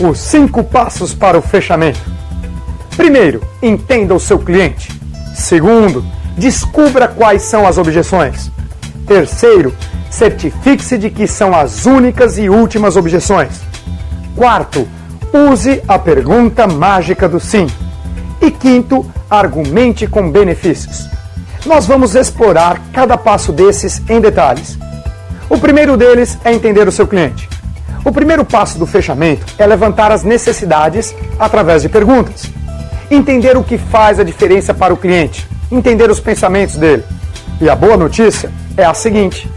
os 5 passos para o fechamento. Primeiro, entenda o seu cliente. Segundo, descubra quais são as objeções. Terceiro, certifique-se de que são as únicas e últimas objeções. Quarto, use a pergunta mágica do sim. E quinto, argumente com benefícios. Nós vamos explorar cada passo desses em detalhes. O primeiro deles é entender o seu cliente. O primeiro passo do fechamento é levantar as necessidades através de perguntas. Entender o que faz a diferença para o cliente, entender os pensamentos dele. E a boa notícia é a seguinte: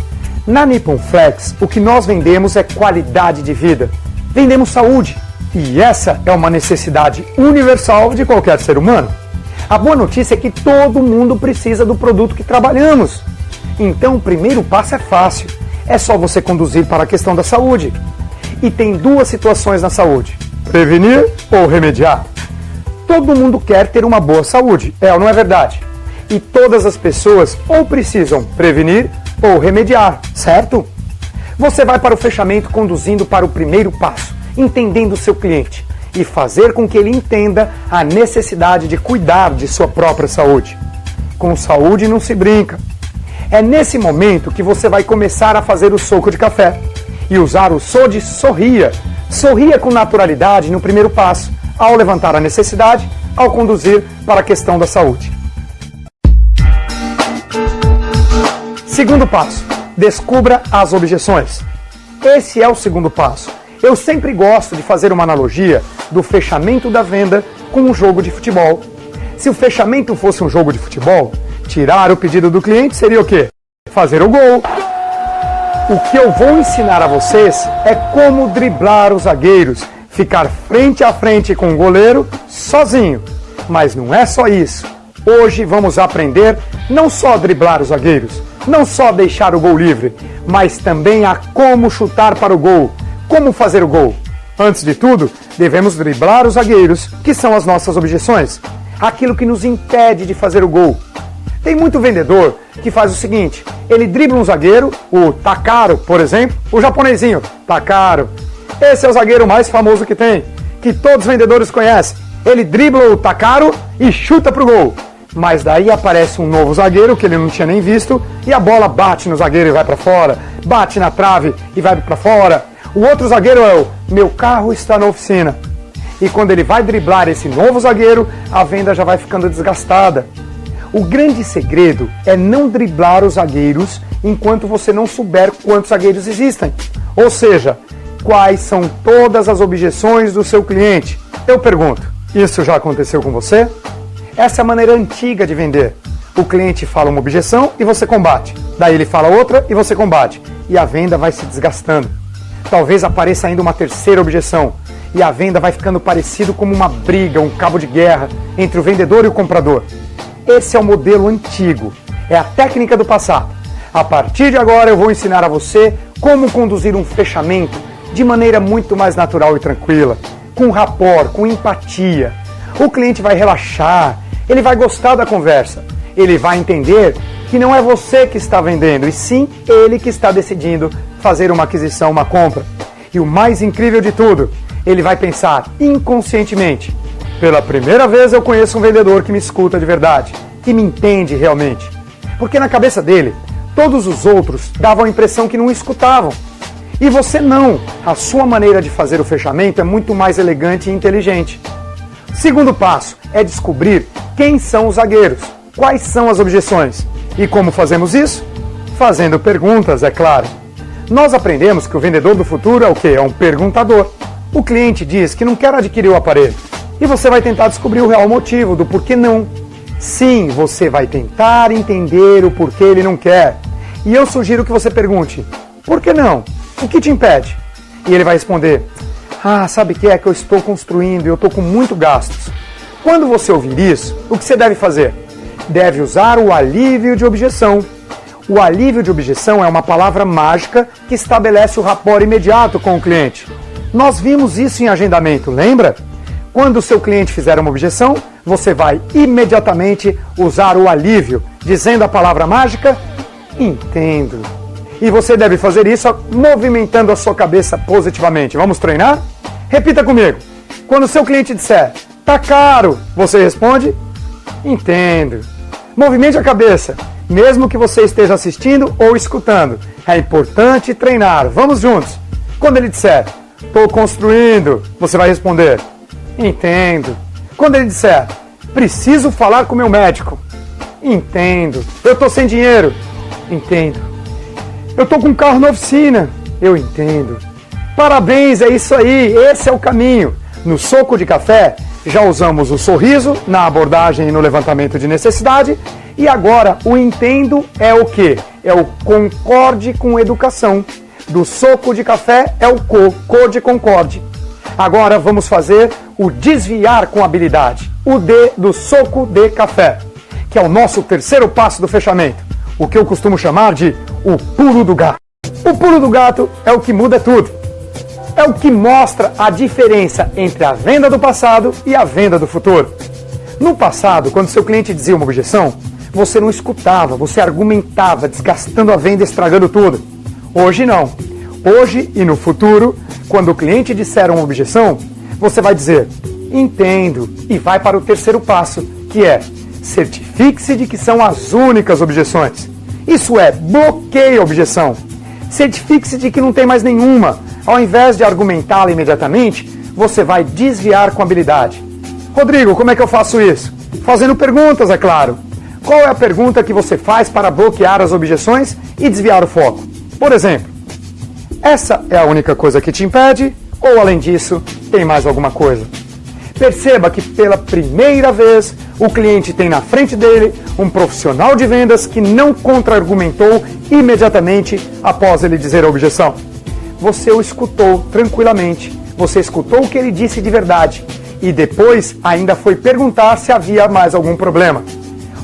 na Nippon Flex, o que nós vendemos é qualidade de vida. Vendemos saúde. E essa é uma necessidade universal de qualquer ser humano. A boa notícia é que todo mundo precisa do produto que trabalhamos. Então, o primeiro passo é fácil. É só você conduzir para a questão da saúde. E tem 2 situações na saúde: prevenir ou remediar. Todo mundo quer ter uma boa saúde, é ou não é verdade? E todas as pessoas ou precisam prevenir ou remediar, certo? Você vai para o fechamento conduzindo para o primeiro passo, entendendo o seu cliente e fazer com que ele entenda a necessidade de cuidar de sua própria saúde. Com saúde não se brinca. É nesse momento que você vai começar a fazer o soco de café e usar o so de sorria. Sorria com naturalidade no primeiro passo, ao levantar a necessidade, ao conduzir para a questão da saúde. Segundo passo, descubra as objeções. Esse é o segundo passo. Eu sempre gosto de fazer uma analogia do fechamento da venda com um jogo de futebol. Se o fechamento fosse um jogo de futebol, tirar o pedido do cliente seria o quê? Fazer o gol. O que eu vou ensinar a vocês é como driblar os zagueiros, ficar frente a frente com o goleiro sozinho. Mas não é só isso. Hoje vamos aprender não só a driblar os zagueiros, não só deixar o gol livre, mas também a como chutar para o gol, como fazer o gol. Antes de tudo, devemos driblar os zagueiros, que são as nossas objeções, aquilo que nos impede de fazer o gol. Tem muito vendedor que faz o seguinte: ele dribla um zagueiro, o Takaro, por exemplo, o japonesinho, Takaro. Esse é o zagueiro mais famoso que tem, que todos os vendedores conhecem. Ele dribla o Takaro e chuta pro gol. Mas daí aparece um novo zagueiro que ele não tinha nem visto e a bola bate no zagueiro e vai para fora, bate na trave e vai para fora. O outro zagueiro é o meu carro está na oficina. E quando ele vai driblar esse novo zagueiro, a venda já vai ficando desgastada. O grande segredo é não driblar os zagueiros enquanto você não souber quantos zagueiros existem. Ou seja, quais são todas as objeções do seu cliente. Eu pergunto, isso já aconteceu com você? Essa é a maneira antiga de vender. O cliente fala uma objeção e você combate. Daí ele fala outra e você combate. E a venda vai se desgastando. Talvez apareça ainda uma terceira objeção. E a venda vai ficando parecido como uma briga, um cabo de guerra entre o vendedor e o comprador. Esse é o modelo antigo. É a técnica do passado. A partir de agora eu vou ensinar a você como conduzir um fechamento de maneira muito mais natural e tranquila, com rapport, com empatia. O cliente vai relaxar, ele vai gostar da conversa, ele vai entender que não é você que está vendendo, e sim ele que está decidindo fazer uma aquisição, uma compra. E o mais incrível de tudo, ele vai pensar inconscientemente: pela primeira vez eu conheço um vendedor que me escuta de verdade, que me entende realmente. Porque na cabeça dele, todos os outros davam a impressão que não escutavam. E você não. A sua maneira de fazer o fechamento é muito mais elegante e inteligente. Segundo passo é descobrir quem são os zagueiros, quais são as objeções. E como fazemos isso? Fazendo perguntas, é claro. Nós aprendemos que o vendedor do futuro é o quê? É um perguntador. O cliente diz que não quer adquirir o aparelho. E você vai tentar descobrir o real motivo do porquê não. Sim, você vai tentar entender o porquê ele não quer. E eu sugiro que você pergunte: por que não? O que te impede? E ele vai responder: sabe o que é que eu estou construindo e eu estou com muito gastos. Quando você ouvir isso, o que você deve fazer? Deve usar o alívio de objeção. O alívio de objeção é uma palavra mágica que estabelece o rapport imediato com o cliente. Nós vimos isso em agendamento, lembra? Quando o seu cliente fizer uma objeção, você vai imediatamente usar o alívio, dizendo a palavra mágica: entendo. E você deve fazer isso movimentando a sua cabeça positivamente. Vamos treinar? Repita comigo. Quando o seu cliente disser, tá caro, você responde, entendo. Movimente a cabeça, mesmo que você esteja assistindo ou escutando. É importante treinar. Vamos juntos. Quando ele disser, estou construindo, você vai responder, entendo. Quando ele disser, preciso falar com meu médico, entendo. Eu estou sem dinheiro, entendo. Eu estou com um carro na oficina, eu entendo. Parabéns, é isso aí, esse é o caminho. No Soco de Café, já usamos o sorriso na abordagem e no levantamento de necessidade, e agora o entendo é o quê? É o concorde com educação. Do Soco de Café é o cor de concorde. Agora vamos fazer o desviar com habilidade, o D do Soco de Café, que é o nosso terceiro passo do fechamento, o que eu costumo chamar de o pulo do gato. O pulo do gato é o que muda tudo. É o que mostra a diferença entre a venda do passado e a venda do futuro. No passado, quando seu cliente dizia uma objeção, você não escutava, você argumentava, desgastando a venda, estragando tudo. Hoje não. Hoje e no futuro, quando o cliente disser uma objeção, você vai dizer, entendo, e vai para o terceiro passo, que é, certifique-se de que são as únicas objeções. Isso é, bloqueie a objeção. Certifique-se de que não tem mais nenhuma. Ao invés de argumentá-la imediatamente, você vai desviar com habilidade. Rodrigo, como é que eu faço isso? Fazendo perguntas, é claro. Qual é a pergunta que você faz para bloquear as objeções e desviar o foco? Por exemplo, essa é a única coisa que te impede? Ou, além disso, tem mais alguma coisa? Perceba que pela primeira vez o cliente tem na frente dele um profissional de vendas que não contra-argumentou imediatamente após ele dizer a objeção. Você o escutou tranquilamente, você escutou o que ele disse de verdade e depois ainda foi perguntar se havia mais algum problema.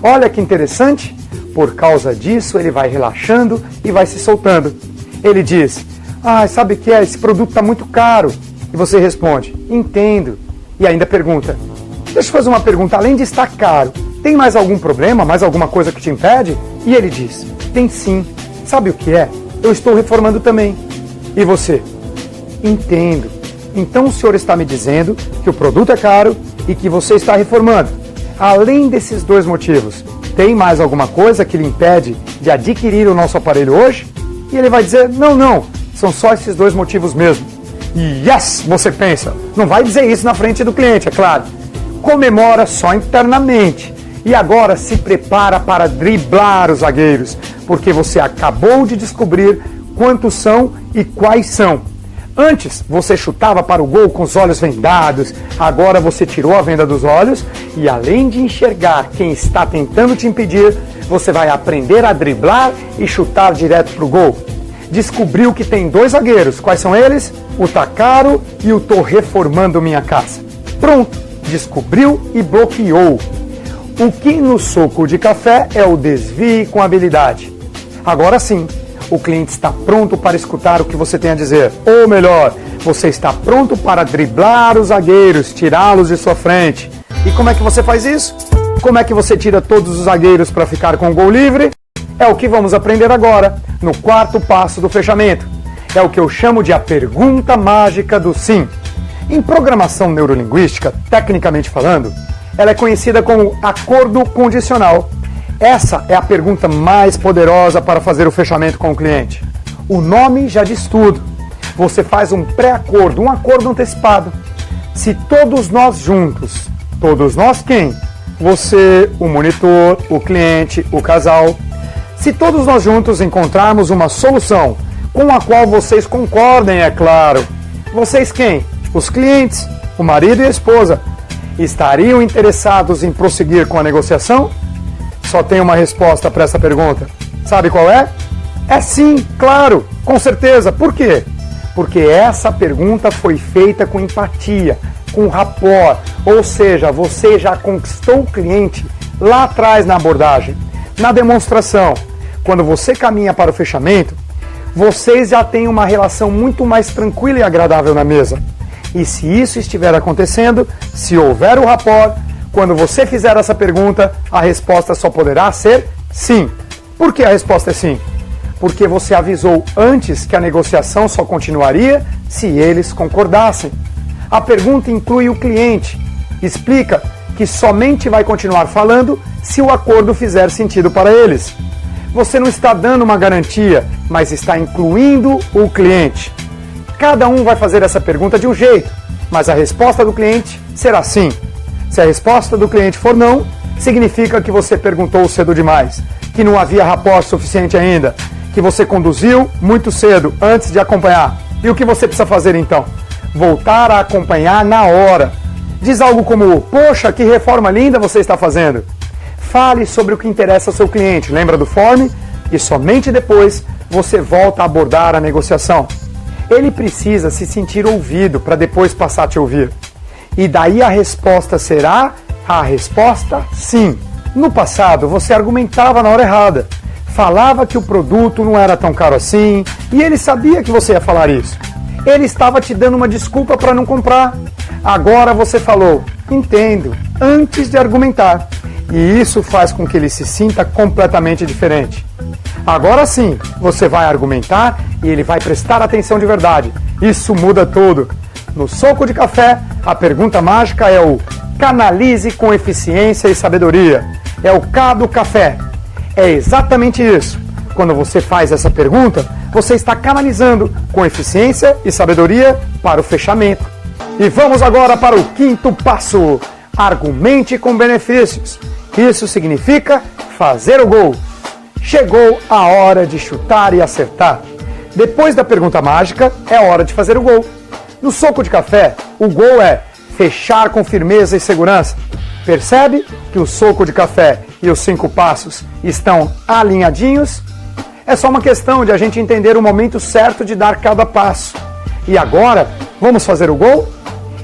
Olha que interessante, por causa disso ele vai relaxando e vai se soltando. Ele diz, sabe o que é? Esse produto está muito caro. E você responde, entendo. E ainda pergunta, deixa eu fazer uma pergunta, além de estar caro, tem mais algum problema, mais alguma coisa que te impede? E ele diz, tem sim. Sabe o que é? Eu estou reformando também. E você? Entendo. Então o senhor está me dizendo que o produto é caro e que você está reformando. Além desses dois motivos, tem mais alguma coisa que lhe impede de adquirir o nosso aparelho hoje? E ele vai dizer, não, são só esses dois motivos mesmo. Yes, você pensa. Não vai dizer isso na frente do cliente, é claro. Comemora só internamente. E agora se prepara para driblar os zagueiros, porque você acabou de descobrir quantos são e quais são. Antes, você chutava para o gol com os olhos vendados, agora você tirou a venda dos olhos e além de enxergar quem está tentando te impedir, você vai aprender a driblar e chutar direto para o gol. Descobriu que tem dois zagueiros, quais são eles? O tá caro e o tô reformando minha casa. Pronto, descobriu e bloqueou. O que no Soco de Café é o desvie com habilidade. Agora sim, o cliente está pronto para escutar o que você tem a dizer. Ou melhor, você está pronto para driblar os zagueiros, tirá-los de sua frente. E como é que você faz isso? Como é que você tira todos os zagueiros para ficar com o gol livre? É o que vamos aprender agora, no quarto passo do fechamento. É o que eu chamo de a pergunta mágica do sim. Em programação neurolinguística, tecnicamente falando, ela é conhecida como acordo condicional. Essa é a pergunta mais poderosa para fazer o fechamento com o cliente. O nome já diz tudo. Você faz um pré-acordo, um acordo antecipado. Se todos nós juntos, todos nós quem? Você, o monitor, o cliente, o casal. Se todos nós juntos encontrarmos uma solução com a qual vocês concordem, é claro. Vocês quem? Os clientes, o marido e a esposa. Estariam interessados em prosseguir com a negociação? Só tem uma resposta para essa pergunta. Sabe qual é? É sim, claro, com certeza. Por quê? Porque essa pergunta foi feita com empatia, com rapport, ou seja, você já conquistou o cliente lá atrás na abordagem, na demonstração. Quando você caminha para o fechamento, vocês já têm uma relação muito mais tranquila e agradável na mesa. E se isso estiver acontecendo, se houver o rapport, quando você fizer essa pergunta, a resposta só poderá ser sim. Por que a resposta é sim? Porque você avisou antes que a negociação só continuaria se eles concordassem. A pergunta inclui o cliente. Explica que somente vai continuar falando se o acordo fizer sentido para eles. Você não está dando uma garantia, mas está incluindo o cliente. Cada um vai fazer essa pergunta de um jeito, mas a resposta do cliente será sim. Se a resposta do cliente for não, significa que você perguntou cedo demais, que não havia rapport suficiente ainda, que você conduziu muito cedo antes de acompanhar. E o que você precisa fazer então? Voltar a acompanhar na hora. Diz algo como, poxa, que reforma linda você está fazendo. Fale sobre o que interessa ao seu cliente, lembra do form? E somente depois você volta a abordar a negociação. Ele precisa se sentir ouvido para depois passar a te ouvir. E daí a resposta será a resposta sim. No passado você argumentava na hora errada. Falava que o produto não era tão caro assim e ele sabia que você ia falar isso. Ele estava te dando uma desculpa para não comprar. Agora você falou, entendo, antes de argumentar. E isso faz com que ele se sinta completamente diferente. Agora sim, você vai argumentar e ele vai prestar atenção de verdade. Isso muda tudo. No Soco de Café, a pergunta mágica é o canalize com eficiência e sabedoria. É o K do café. É exatamente isso. Quando você faz essa pergunta, você está canalizando com eficiência e sabedoria para o fechamento. E vamos agora para o quinto passo. Argumente com benefícios. Isso significa fazer o gol. Chegou a hora de chutar e acertar. Depois da pergunta mágica, é hora de fazer o gol. No Soco de Café, o gol é fechar com firmeza e segurança. Percebe que o Soco de Café e os 5 passos estão alinhadinhos? É só uma questão de a gente entender o momento certo de dar cada passo. E agora, vamos fazer o gol?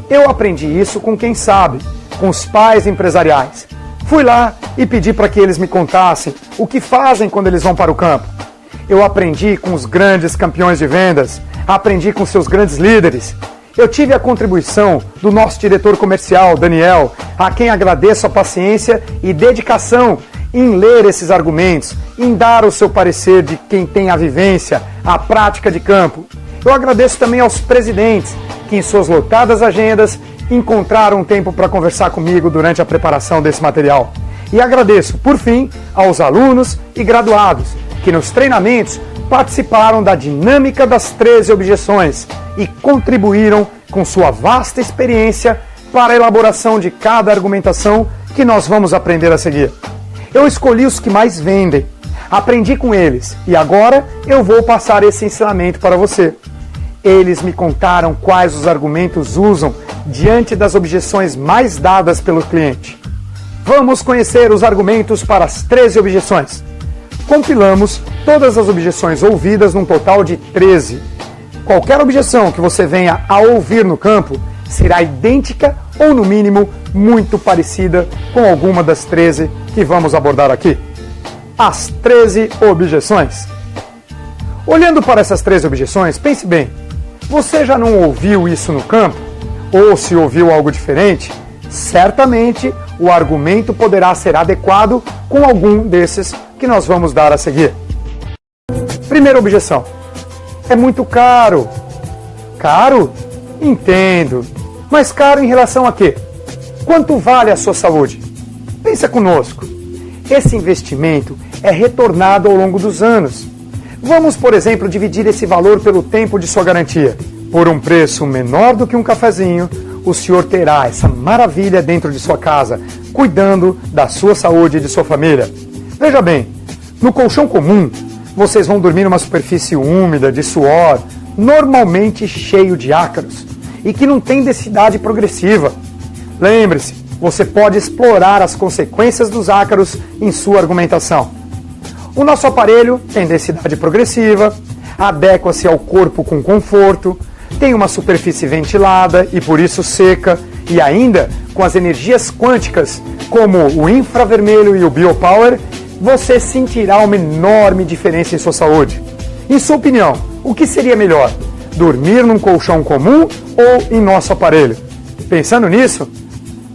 Eu aprendi isso com quem sabe, com os pais empresariais. Fui lá e pedi para que eles me contassem o que fazem quando eles vão para o campo. Eu aprendi com os grandes campeões de vendas, aprendi com seus grandes líderes. Eu tive a contribuição do nosso diretor comercial, Daniel, a quem agradeço a paciência e dedicação em ler esses argumentos, em dar o seu parecer de quem tem a vivência, a prática de campo. Eu agradeço também aos presidentes, que em suas lotadas agendas encontraram um tempo para conversar comigo durante a preparação desse material. E agradeço, por fim, aos alunos e graduados, que nos treinamentos participaram da dinâmica das 13 objeções e contribuíram com sua vasta experiência para a elaboração de cada argumentação que nós vamos aprender a seguir. Eu escolhi os que mais vendem, aprendi com eles e agora eu vou passar esse ensinamento para você. Eles me contaram quais os argumentos usam diante das objeções mais dadas pelo cliente. Vamos conhecer os argumentos para as 13 objeções. Compilamos todas as objeções ouvidas num total de 13. Qualquer objeção que você venha a ouvir no campo será idêntica ou, no mínimo, muito parecida com alguma das 13 que vamos abordar aqui. As 13 objeções. Olhando para essas 13 objeções, pense bem. Você já não ouviu isso no campo? Ou se ouviu algo diferente? Certamente o argumento poderá ser adequado com algum desses que nós vamos dar a seguir. Primeira objeção. É muito caro. Caro? Entendo. Mas caro em relação a quê? Quanto vale a sua saúde? Pensa conosco. Esse investimento é retornado ao longo dos anos. Vamos, por exemplo, dividir esse valor pelo tempo de sua garantia. Por um preço menor do que um cafezinho, o senhor terá essa maravilha dentro de sua casa, cuidando da sua saúde e de sua família. Veja bem, no colchão comum, vocês vão dormir numa superfície úmida, de suor, normalmente cheio de ácaros, e que não tem densidade progressiva. Lembre-se, você pode explorar as consequências dos ácaros em sua argumentação. O nosso aparelho tem densidade progressiva, adequa-se ao corpo com conforto, tem uma superfície ventilada e por isso seca, e ainda com as energias quânticas, como o infravermelho e o biopower, você sentirá uma enorme diferença em sua saúde. Em sua opinião, o que seria melhor? Dormir num colchão comum ou em nosso aparelho? Pensando nisso,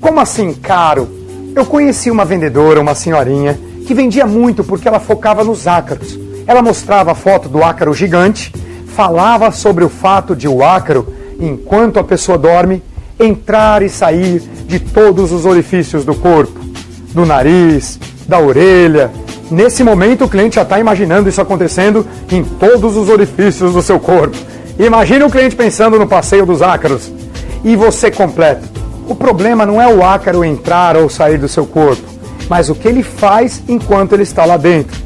como assim caro? Eu conheci uma vendedora, uma senhorinha, que vendia muito porque ela focava nos ácaros. Ela mostrava a foto do ácaro gigante, falava sobre o fato de o ácaro, enquanto a pessoa dorme, entrar e sair de todos os orifícios do corpo, do nariz, da orelha. Nesse momento o cliente já está imaginando isso acontecendo em todos os orifícios do seu corpo. Imagine o cliente pensando no passeio dos ácaros. E você completa. O problema não é o ácaro entrar ou sair do seu corpo, mas o que ele faz enquanto ele está lá dentro.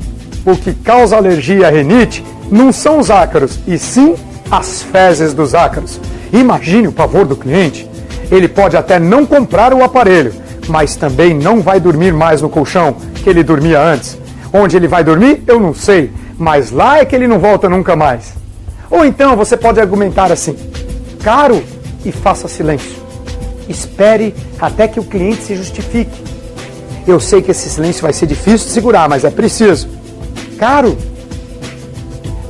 O que causa alergia e rinite não são os ácaros, e sim as fezes dos ácaros. Imagine o pavor do cliente. Ele pode até não comprar o aparelho, mas também não vai dormir mais no colchão que ele dormia antes. Onde ele vai dormir, eu não sei, mas lá é que ele não volta nunca mais. Ou então você pode argumentar assim: caro, e faça silêncio. Espere até que o cliente se justifique. Eu sei que esse silêncio vai ser difícil de segurar, mas é preciso. Caro.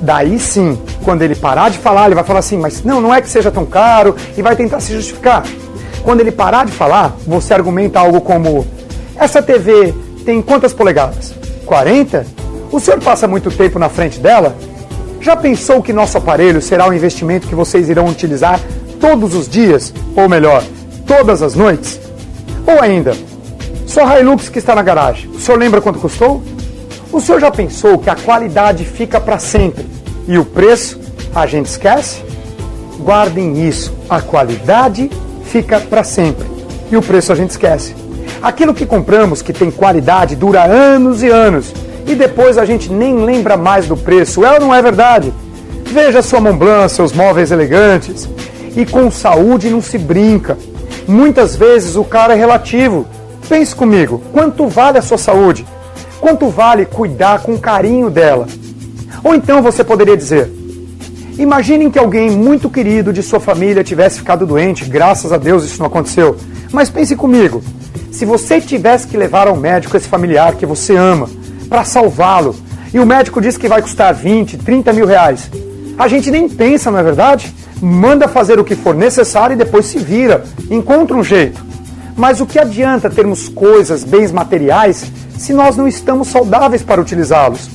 Daí sim, quando ele parar de falar, ele vai falar assim: mas não é que seja tão caro, e vai tentar se justificar. Quando ele parar de falar, você argumenta algo como: essa TV tem quantas polegadas? 40? O senhor passa muito tempo na frente dela? Já pensou que nosso aparelho será um investimento que vocês irão utilizar todos os dias? Ou melhor, todas as noites? Ou ainda, sua Hilux que está na garagem, o senhor lembra quanto custou? O senhor já pensou que a qualidade fica para sempre e o preço a gente esquece? Guardem isso, a qualidade fica para sempre e o preço a gente esquece. Aquilo que compramos que tem qualidade dura anos e anos e depois a gente nem lembra mais do preço, é ou não é verdade? Veja sua Montblanc, seus móveis elegantes. E com saúde não se brinca. Muitas vezes o caro é relativo. Pense comigo, quanto vale a sua saúde? Quanto vale cuidar com carinho dela? Ou então você poderia dizer: imaginem que alguém muito querido de sua família tivesse ficado doente, graças a Deus isso não aconteceu. Mas pense comigo, se você tivesse que levar ao médico esse familiar que você ama, para salvá-lo, e o médico diz que vai custar 20, 30 mil reais, a gente nem pensa, não é verdade? Manda fazer o que for necessário e depois se vira, encontra um jeito. Mas o que adianta termos coisas, bens materiais, se nós não estamos saudáveis para utilizá-los?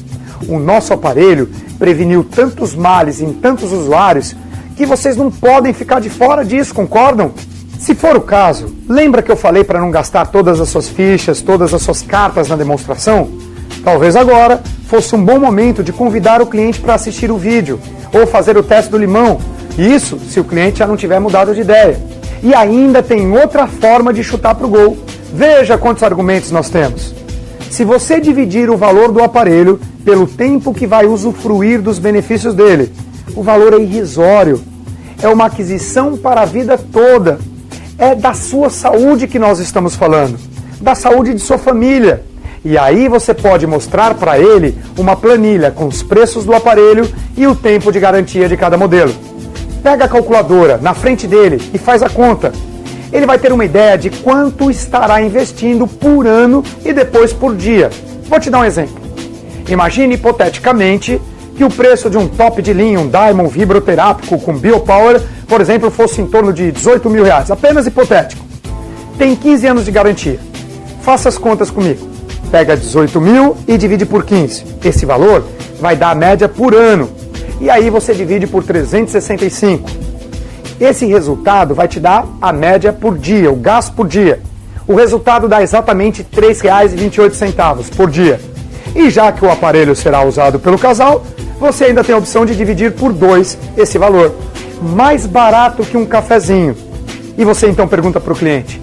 O nosso aparelho preveniu tantos males em tantos usuários que vocês não podem ficar de fora disso, concordam? Se for o caso, lembra que eu falei para não gastar todas as suas fichas, todas as suas cartas na demonstração? Talvez agora fosse um bom momento de convidar o cliente para assistir o vídeo ou fazer o teste do limão. Isso se o cliente já não tiver mudado de ideia. E ainda tem outra forma de chutar para o gol. Veja quantos argumentos nós temos. Se você dividir o valor do aparelho pelo tempo que vai usufruir dos benefícios dele, o valor é irrisório. É uma aquisição para a vida toda. É da sua saúde que nós estamos falando. Da saúde de sua família. E aí você pode mostrar para ele uma planilha com os preços do aparelho e o tempo de garantia de cada modelo. Pega a calculadora na frente dele e faz a conta. Ele vai ter uma ideia de quanto estará investindo por ano e depois por dia. Vou te dar um exemplo. Imagine hipoteticamente que o preço de um top de linha, um Diamond vibroterápico com Biopower, por exemplo, fosse em torno de 18 mil reais. Apenas hipotético. Tem 15 anos de garantia. Faça as contas comigo. Pega 18 mil e divide por 15. Esse valor vai dar a média por ano. E aí você divide por 365. Esse resultado vai te dar a média por dia, o gasto por dia. O resultado dá exatamente R$ 3,28 por dia. E já que o aparelho será usado pelo casal, você ainda tem a opção de dividir por 2 esse valor. Mais barato que um cafezinho. E você então pergunta para o cliente: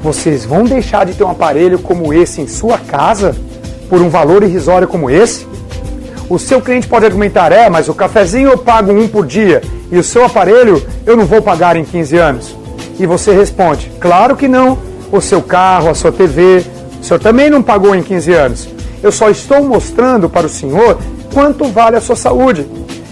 vocês vão deixar de ter um aparelho como esse em sua casa por um valor irrisório como esse? O seu cliente pode argumentar: mas o cafezinho eu pago 1 por dia e o seu aparelho eu não vou pagar em 15 anos. E você responde: claro que não. O seu carro, a sua TV, o senhor também não pagou em 15 anos. Eu só estou mostrando para o senhor quanto vale a sua saúde.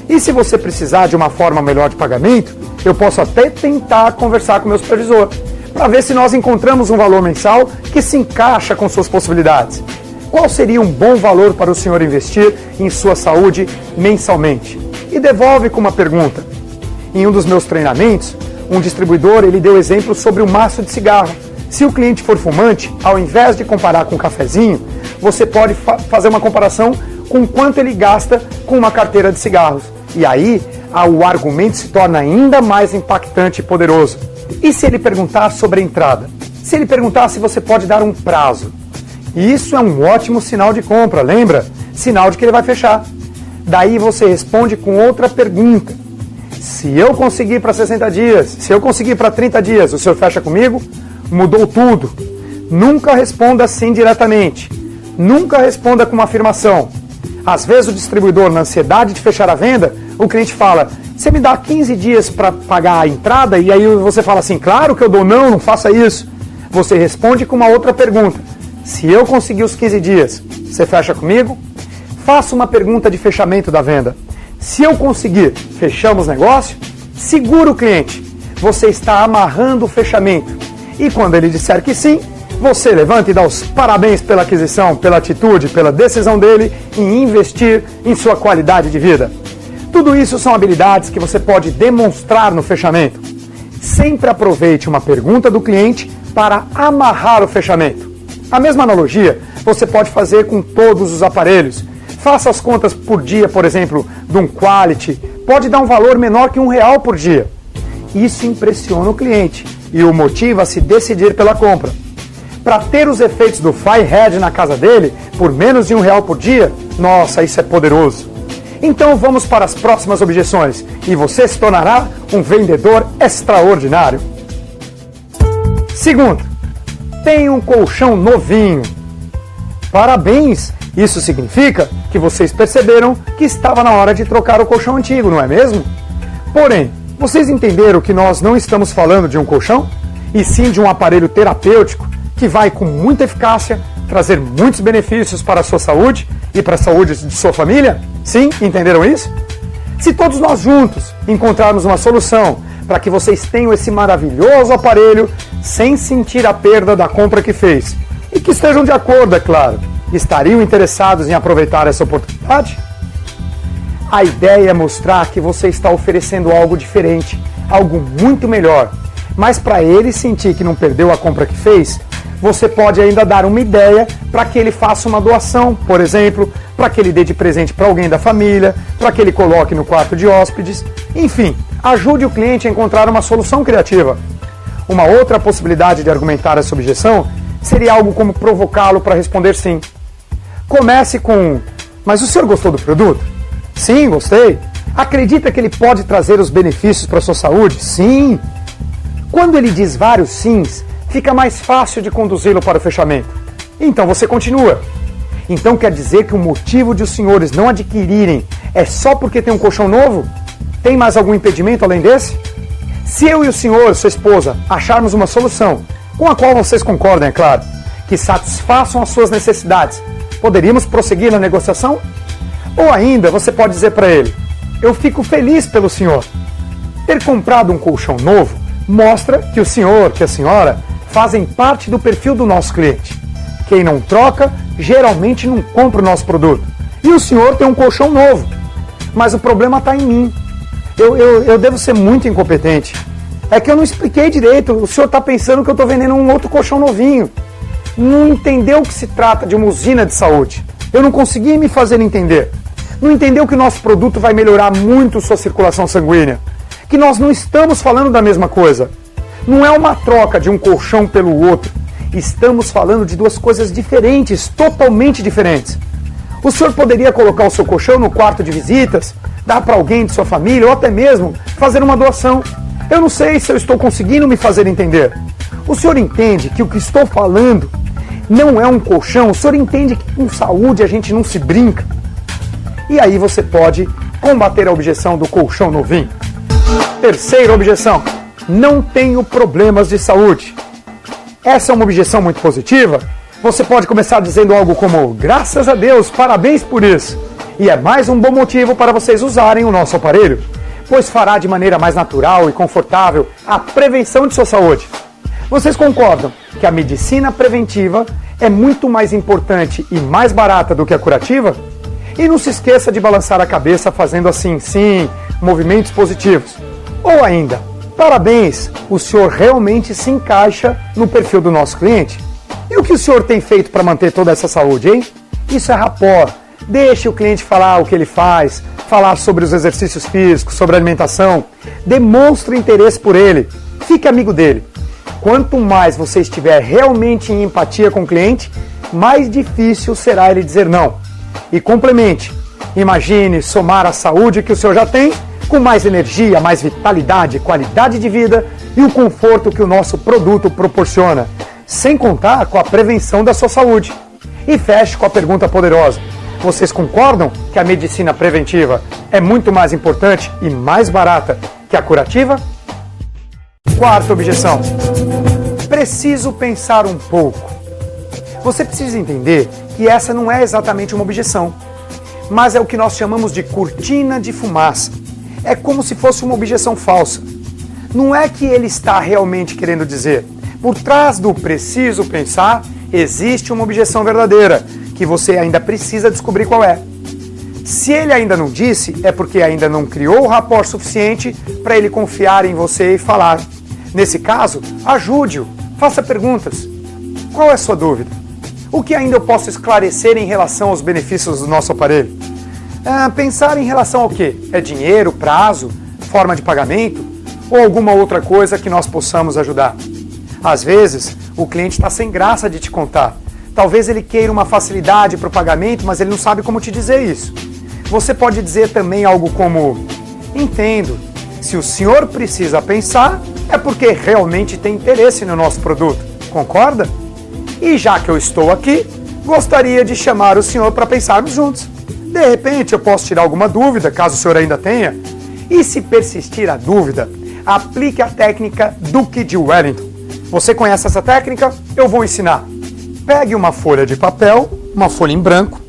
E se você precisar de uma forma melhor de pagamento, eu posso até tentar conversar com o meu supervisor para ver se nós encontramos um valor mensal que se encaixa com suas possibilidades. Qual seria um bom valor para o senhor investir em sua saúde mensalmente? E devolve com uma pergunta. Em um dos meus treinamentos, um distribuidor ele deu exemplo sobre o maço de cigarro. Se o cliente for fumante, ao invés de comparar com um cafezinho, você pode fazer uma comparação com quanto ele gasta com uma carteira de cigarros. E aí, o argumento se torna ainda mais impactante e poderoso. E se ele perguntar sobre a entrada? Se ele perguntar se você pode dar um prazo? Isso é um ótimo sinal de compra, lembra? Sinal de que ele vai fechar. Daí você responde com outra pergunta. Se eu conseguir para 60 dias, se eu conseguir para 30 dias, o senhor fecha comigo? Mudou tudo. Nunca responda assim diretamente. Nunca responda com uma afirmação. Às vezes o distribuidor, na ansiedade de fechar a venda, o cliente fala, você me dá 15 dias para pagar a entrada? E aí você fala assim, claro que eu dou, não faça isso. Você responde com uma outra pergunta. Se eu conseguir os 15 dias, você fecha comigo? Faça uma pergunta de fechamento da venda. Se eu conseguir, fechamos negócio? Segura o cliente. Você está amarrando o fechamento. E quando ele disser que sim, você levanta e dá os parabéns pela aquisição, pela atitude, pela decisão dele em investir em sua qualidade de vida. Tudo isso são habilidades que você pode demonstrar no fechamento. Sempre aproveite uma pergunta do cliente para amarrar o fechamento. A mesma analogia você pode fazer com todos os aparelhos. Faça as contas por dia, por exemplo, de um Quality. Pode dar um valor menor que R$1 por dia. Isso impressiona o cliente e o motiva a se decidir pela compra. Para ter os efeitos do Firehead na casa dele, por menos de R$1 por dia, nossa, isso é poderoso. Então vamos para as próximas objeções e você se tornará um vendedor extraordinário. Segundo, tem um colchão novinho. Parabéns! Isso significa que vocês perceberam que estava na hora de trocar o colchão antigo, não é mesmo? Porém, vocês entenderam que nós não estamos falando de um colchão, e sim de um aparelho terapêutico que vai com muita eficácia trazer muitos benefícios para a sua saúde e para a saúde de sua família? Sim, entenderam isso? Se todos nós juntos encontrarmos uma solução para que vocês tenham esse maravilhoso aparelho sem sentir a perda da compra que fez, e que estejam de acordo, é claro, estariam interessados em aproveitar essa oportunidade? A ideia é mostrar que você está oferecendo algo diferente, algo muito melhor. Mas para ele sentir que não perdeu a compra que fez, você pode ainda dar uma ideia para que ele faça uma doação, por exemplo, para que ele dê de presente para alguém da família, para que ele coloque no quarto de hóspedes. Enfim, ajude o cliente a encontrar uma solução criativa. Uma outra possibilidade de argumentar essa objeção seria algo como provocá-lo para responder sim. Comece com, mas o senhor gostou do produto? Sim, gostei. Acredita que ele pode trazer os benefícios para a sua saúde? Sim. Quando ele diz vários sims, fica mais fácil de conduzi-lo para o fechamento. Então você continua. Então quer dizer que o motivo de os senhores não adquirirem é só porque tem um colchão novo? Tem mais algum impedimento além desse? Se eu e o senhor, sua esposa, acharmos uma solução, com a qual vocês concordem, é claro, que satisfaçam as suas necessidades, poderíamos prosseguir na negociação? Ou ainda você pode dizer para ele, eu fico feliz pelo senhor. Ter comprado um colchão novo mostra que o senhor, que a senhora, fazem parte do perfil do nosso cliente. Quem não troca, geralmente não compra o nosso produto. E o senhor tem um colchão novo. Mas o problema está em mim. Eu devo ser muito incompetente. É que eu não expliquei direito. O senhor está pensando que eu estou vendendo um outro colchão novinho. Não entendeu que se trata de uma usina de saúde. Eu não consegui me fazer entender. Não entendeu que o nosso produto vai melhorar muito sua circulação sanguínea. Que nós não estamos falando da mesma coisa. Não é uma troca de um colchão pelo outro. Estamos falando de duas coisas diferentes, totalmente diferentes. O senhor poderia colocar o seu colchão no quarto de visitas, dar para alguém de sua família ou até mesmo fazer uma doação. Eu não sei se eu estou conseguindo me fazer entender. O senhor entende que o que estou falando não é um colchão? O senhor entende que com saúde a gente não se brinca? E aí você pode combater a objeção do colchão novinho. Terceira objeção. Não tenho problemas de saúde. Essa é uma objeção muito positiva. Você pode começar dizendo algo como, graças a Deus, parabéns por isso. E é mais um bom motivo para vocês usarem o nosso aparelho, pois fará de maneira mais natural e confortável a prevenção de sua saúde. Vocês concordam que a medicina preventiva é muito mais importante e mais barata do que a curativa? E não se esqueça de balançar a cabeça fazendo assim, sim, movimentos positivos. Ou ainda, parabéns, o senhor realmente se encaixa no perfil do nosso cliente. E o que o senhor tem feito para manter toda essa saúde, hein? Isso é rapport. Deixe o cliente falar o que ele faz, falar sobre os exercícios físicos, sobre a alimentação. Demonstre interesse por ele. Fique amigo dele. Quanto mais você estiver realmente em empatia com o cliente, mais difícil será ele dizer não. E complemente. Imagine somar a saúde que o senhor já tem com mais energia, mais vitalidade, qualidade de vida e o conforto que o nosso produto proporciona, sem contar com a prevenção da sua saúde. E feche com a pergunta poderosa. Vocês concordam que a medicina preventiva é muito mais importante e mais barata que a curativa? Quarta objeção. Preciso pensar um pouco. Você precisa entender que essa não é exatamente uma objeção, mas é o que nós chamamos de cortina de fumaça. É como se fosse uma objeção falsa. Não é que ele está realmente querendo dizer. Por trás do preciso pensar, existe uma objeção verdadeira, que você ainda precisa descobrir qual é. Se ele ainda não disse, é porque ainda não criou o rapport suficiente para ele confiar em você e falar. Nesse caso, ajude-o, faça perguntas. Qual é a sua dúvida? O que ainda eu posso esclarecer em relação aos benefícios do nosso aparelho? Pensar em relação ao quê? É dinheiro, prazo, forma de pagamento ou alguma outra coisa que nós possamos ajudar? Às vezes, o cliente está sem graça de te contar. Talvez ele queira uma facilidade para o pagamento, mas ele não sabe como te dizer isso. Você pode dizer também algo como: entendo, se o senhor precisa pensar, é porque realmente tem interesse no nosso produto. Concorda? E já que eu estou aqui, gostaria de chamar o senhor para pensarmos juntos. De repente eu posso tirar alguma dúvida, caso o senhor ainda tenha. E se persistir a dúvida, aplique a técnica Duque de Wellington. Você conhece essa técnica? Eu vou ensinar. Pegue uma folha de papel, uma folha em branco,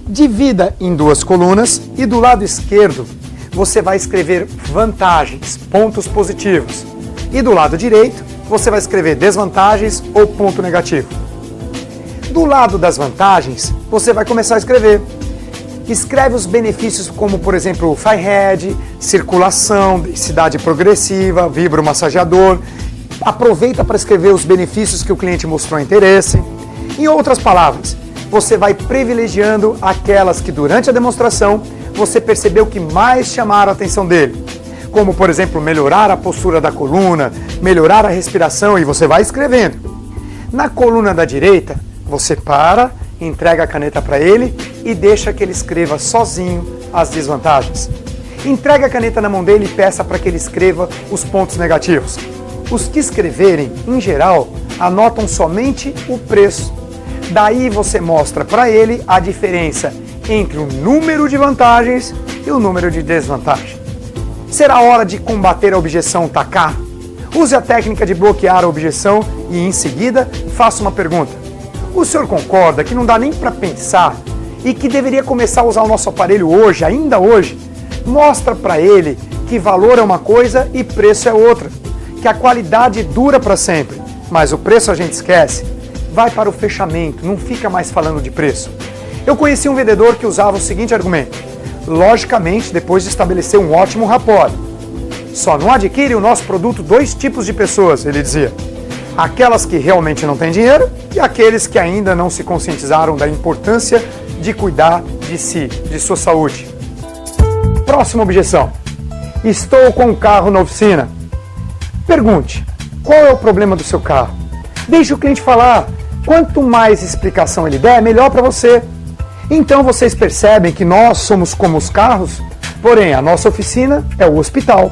divida em duas colunas e do lado esquerdo você vai escrever vantagens, pontos positivos. E do lado direito você vai escrever desvantagens ou ponto negativo. Do lado das vantagens, você vai começar a escrever. Escreve os benefícios como, por exemplo, o Firehead, circulação, densidade progressiva, vibromassageador. Aproveita para escrever os benefícios que o cliente mostrou interesse. Em outras palavras, você vai privilegiando aquelas que durante a demonstração você percebeu que mais chamaram a atenção dele. Como, por exemplo, melhorar a postura da coluna, melhorar a respiração, e você vai escrevendo. Na coluna da direita, você para, entrega a caneta para ele e deixa que ele escreva sozinho as desvantagens. Entrega a caneta na mão dele e peça para que ele escreva os pontos negativos. Os que escreverem, em geral, anotam somente o preço. Daí você mostra para ele a diferença entre o número de vantagens e o número de desvantagens. Será hora de combater a objeção tá caro? Use a técnica de bloquear a objeção e, em seguida, faça uma pergunta. O senhor concorda que não dá nem para pensar e que deveria começar a usar o nosso aparelho hoje, ainda hoje? Mostra para ele que valor é uma coisa e preço é outra. Que a qualidade dura para sempre, mas o preço a gente esquece. Vai para o fechamento, não fica mais falando de preço. Eu conheci um vendedor que usava o seguinte argumento: logicamente, depois de estabelecer um ótimo rapport. Só não adquire o nosso produto dois tipos de pessoas, ele dizia. Aquelas que realmente não têm dinheiro e aqueles que ainda não se conscientizaram da importância de cuidar de si, de sua saúde. Próxima objeção. Estou com o carro na oficina. Pergunte, qual é o problema do seu carro? Deixe o cliente falar. Quanto mais explicação ele der, melhor para você. Então vocês percebem que nós somos como os carros, porém a nossa oficina é o hospital.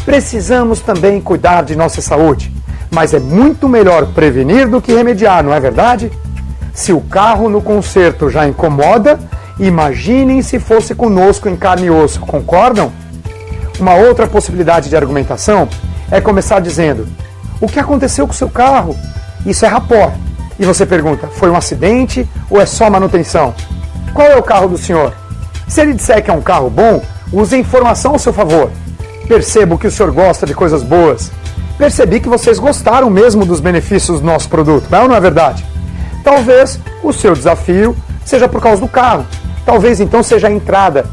Precisamos também cuidar de nossa saúde, mas é muito melhor prevenir do que remediar, não é verdade? Se o carro no conserto já incomoda, imaginem se fosse conosco em carne e osso, concordam? Uma outra possibilidade de argumentação é começar dizendo: o que aconteceu com o seu carro? Isso é rapport. E você pergunta: foi um acidente ou é só manutenção? Qual é o carro do senhor? Se ele disser que é um carro bom, use a informação ao seu favor. Percebo que o senhor gosta de coisas boas. Percebi que vocês gostaram mesmo dos benefícios do nosso produto, não é verdade? Talvez o seu desafio seja por causa do carro. Talvez então seja a entrada.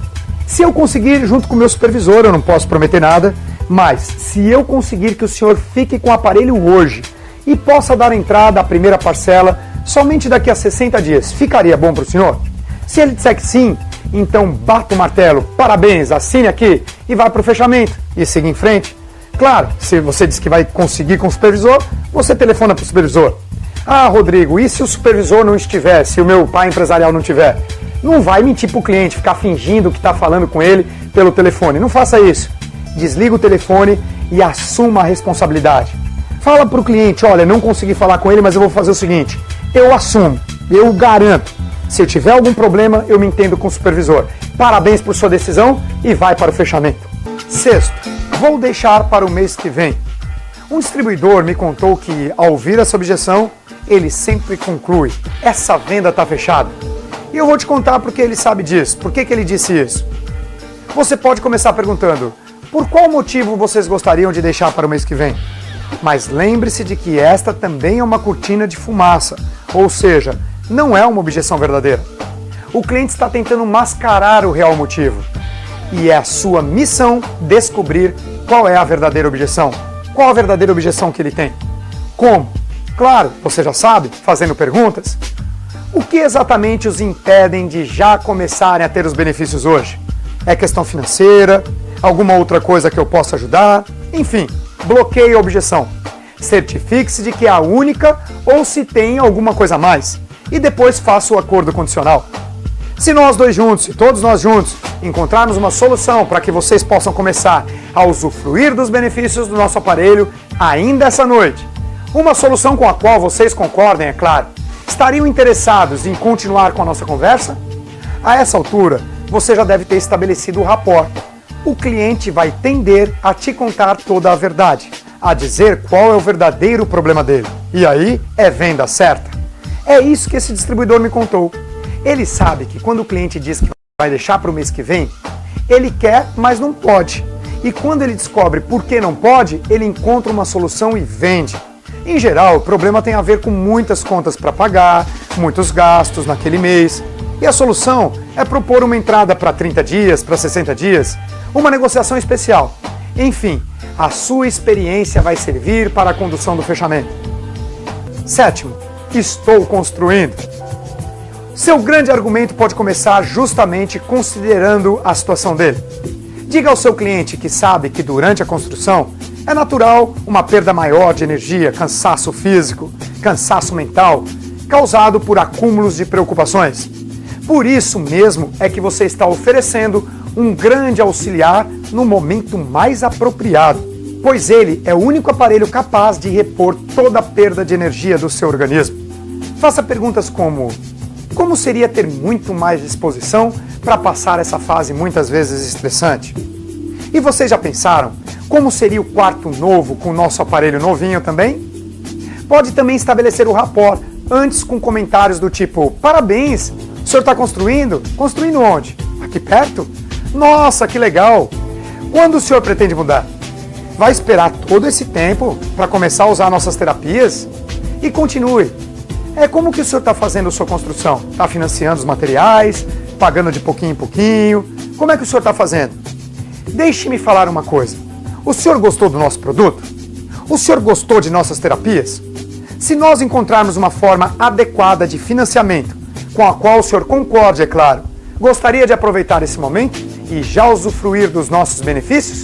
Se eu conseguir, junto com o meu supervisor, eu não posso prometer nada, mas se eu conseguir que o senhor fique com o aparelho hoje e possa dar entrada à primeira parcela somente daqui a 60 dias, ficaria bom para o senhor? Se ele disser que sim, então bata o martelo, parabéns, assine aqui e vá para o fechamento e siga em frente. Claro, se você diz que vai conseguir com o supervisor, você telefona para o supervisor. Ah, Rodrigo, e se o supervisor não estiver, se o meu pai empresarial não estiver? Não vai mentir para o cliente, ficar fingindo que está falando com ele pelo telefone. Não faça isso. Desliga o telefone e assuma a responsabilidade. Fala para o cliente, olha, não consegui falar com ele, mas eu vou fazer o seguinte, eu assumo, eu garanto. Se eu tiver algum problema, eu me entendo com o supervisor. Parabéns por sua decisão e vai para o fechamento. Sexto, vou deixar para o mês que vem. Um distribuidor me contou que, ao ouvir essa objeção, ele sempre conclui, essa venda está fechada. E eu vou te contar porque ele sabe disso. Por que ele disse isso? Você pode começar perguntando, por qual motivo vocês gostariam de deixar para o mês que vem? Mas lembre-se de que esta também é uma cortina de fumaça, ou seja, não é uma objeção verdadeira. O cliente está tentando mascarar o real motivo. E é a sua missão descobrir qual é a verdadeira objeção. Qual a verdadeira objeção que ele tem? Como? Claro, você já sabe, fazendo perguntas. O que exatamente os impedem de já começarem a ter os benefícios hoje? É questão financeira? Alguma outra coisa que eu possa ajudar? Enfim, bloqueie a objeção. Certifique-se de que é a única ou se tem alguma coisa a mais. E depois faça o acordo condicional. Se nós dois juntos, se todos nós juntos, encontrarmos uma solução para que vocês possam começar a usufruir dos benefícios do nosso aparelho ainda essa noite, uma solução com a qual vocês concordem, é claro, estariam interessados em continuar com a nossa conversa? A essa altura, você já deve ter estabelecido o rapport. O cliente vai tender a te contar toda a verdade, a dizer qual é o verdadeiro problema dele. E aí é venda certa. É isso que esse distribuidor me contou. Ele sabe que quando o cliente diz que vai deixar para o mês que vem, ele quer, mas não pode. E quando ele descobre por que não pode, ele encontra uma solução e vende. Em geral, o problema tem a ver com muitas contas para pagar, muitos gastos naquele mês. E a solução é propor uma entrada para 30 dias, para 60 dias, uma negociação especial. Enfim, a sua experiência vai servir para a condução do fechamento. Sétimo, estou construindo. Seu grande argumento pode começar justamente considerando a situação dele. Diga ao seu cliente que sabe que durante a construção é natural uma perda maior de energia, cansaço físico, cansaço mental, causado por acúmulos de preocupações. Por isso mesmo é que você está oferecendo um grande auxiliar no momento mais apropriado, pois ele é o único aparelho capaz de repor toda a perda de energia do seu organismo. Faça perguntas como seria ter muito mais disposição para passar essa fase muitas vezes estressante? E vocês já pensaram como seria o quarto novo com o nosso aparelho novinho também? Pode também estabelecer o rapport antes com comentários do tipo, parabéns, o senhor está construindo? Construindo onde? Aqui perto? Nossa, que legal! Quando o senhor pretende mudar? Vai esperar todo esse tempo para começar a usar nossas terapias? E continue. Como que o senhor está fazendo a sua construção? Está financiando os materiais? Pagando de pouquinho em pouquinho? Como é que o senhor está fazendo? Deixe-me falar uma coisa. O senhor gostou do nosso produto? O senhor gostou de nossas terapias? Se nós encontrarmos uma forma adequada de financiamento, com a qual o senhor concorde, é claro, gostaria de aproveitar esse momento e já usufruir dos nossos benefícios?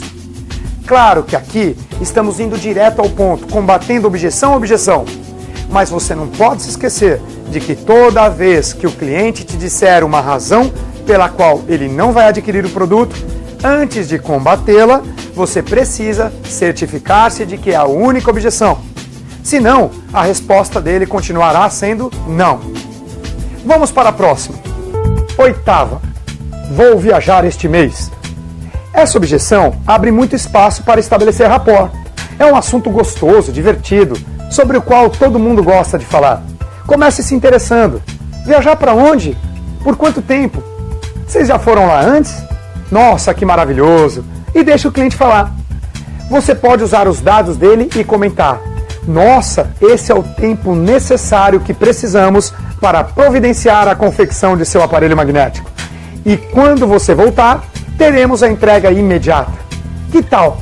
Claro que aqui estamos indo direto ao ponto, combatendo objeção a objeção. Mas você não pode se esquecer de que toda vez que o cliente te disser uma razão pela qual ele não vai adquirir o produto, antes de combatê-la, você precisa certificar-se de que é a única objeção. Senão, a resposta dele continuará sendo não. Vamos para a próxima. Oitava. Vou viajar este mês. Essa objeção abre muito espaço para estabelecer rapport. É um assunto gostoso, divertido, sobre o qual todo mundo gosta de falar. Comece se interessando. Viajar para onde? Por quanto tempo? Vocês já foram lá antes? Nossa, que maravilhoso! E deixa o cliente falar. Você pode usar os dados dele e comentar. Nossa, esse é o tempo necessário que precisamos para providenciar a confecção de seu aparelho magnético. E quando você voltar, teremos a entrega imediata. Que tal?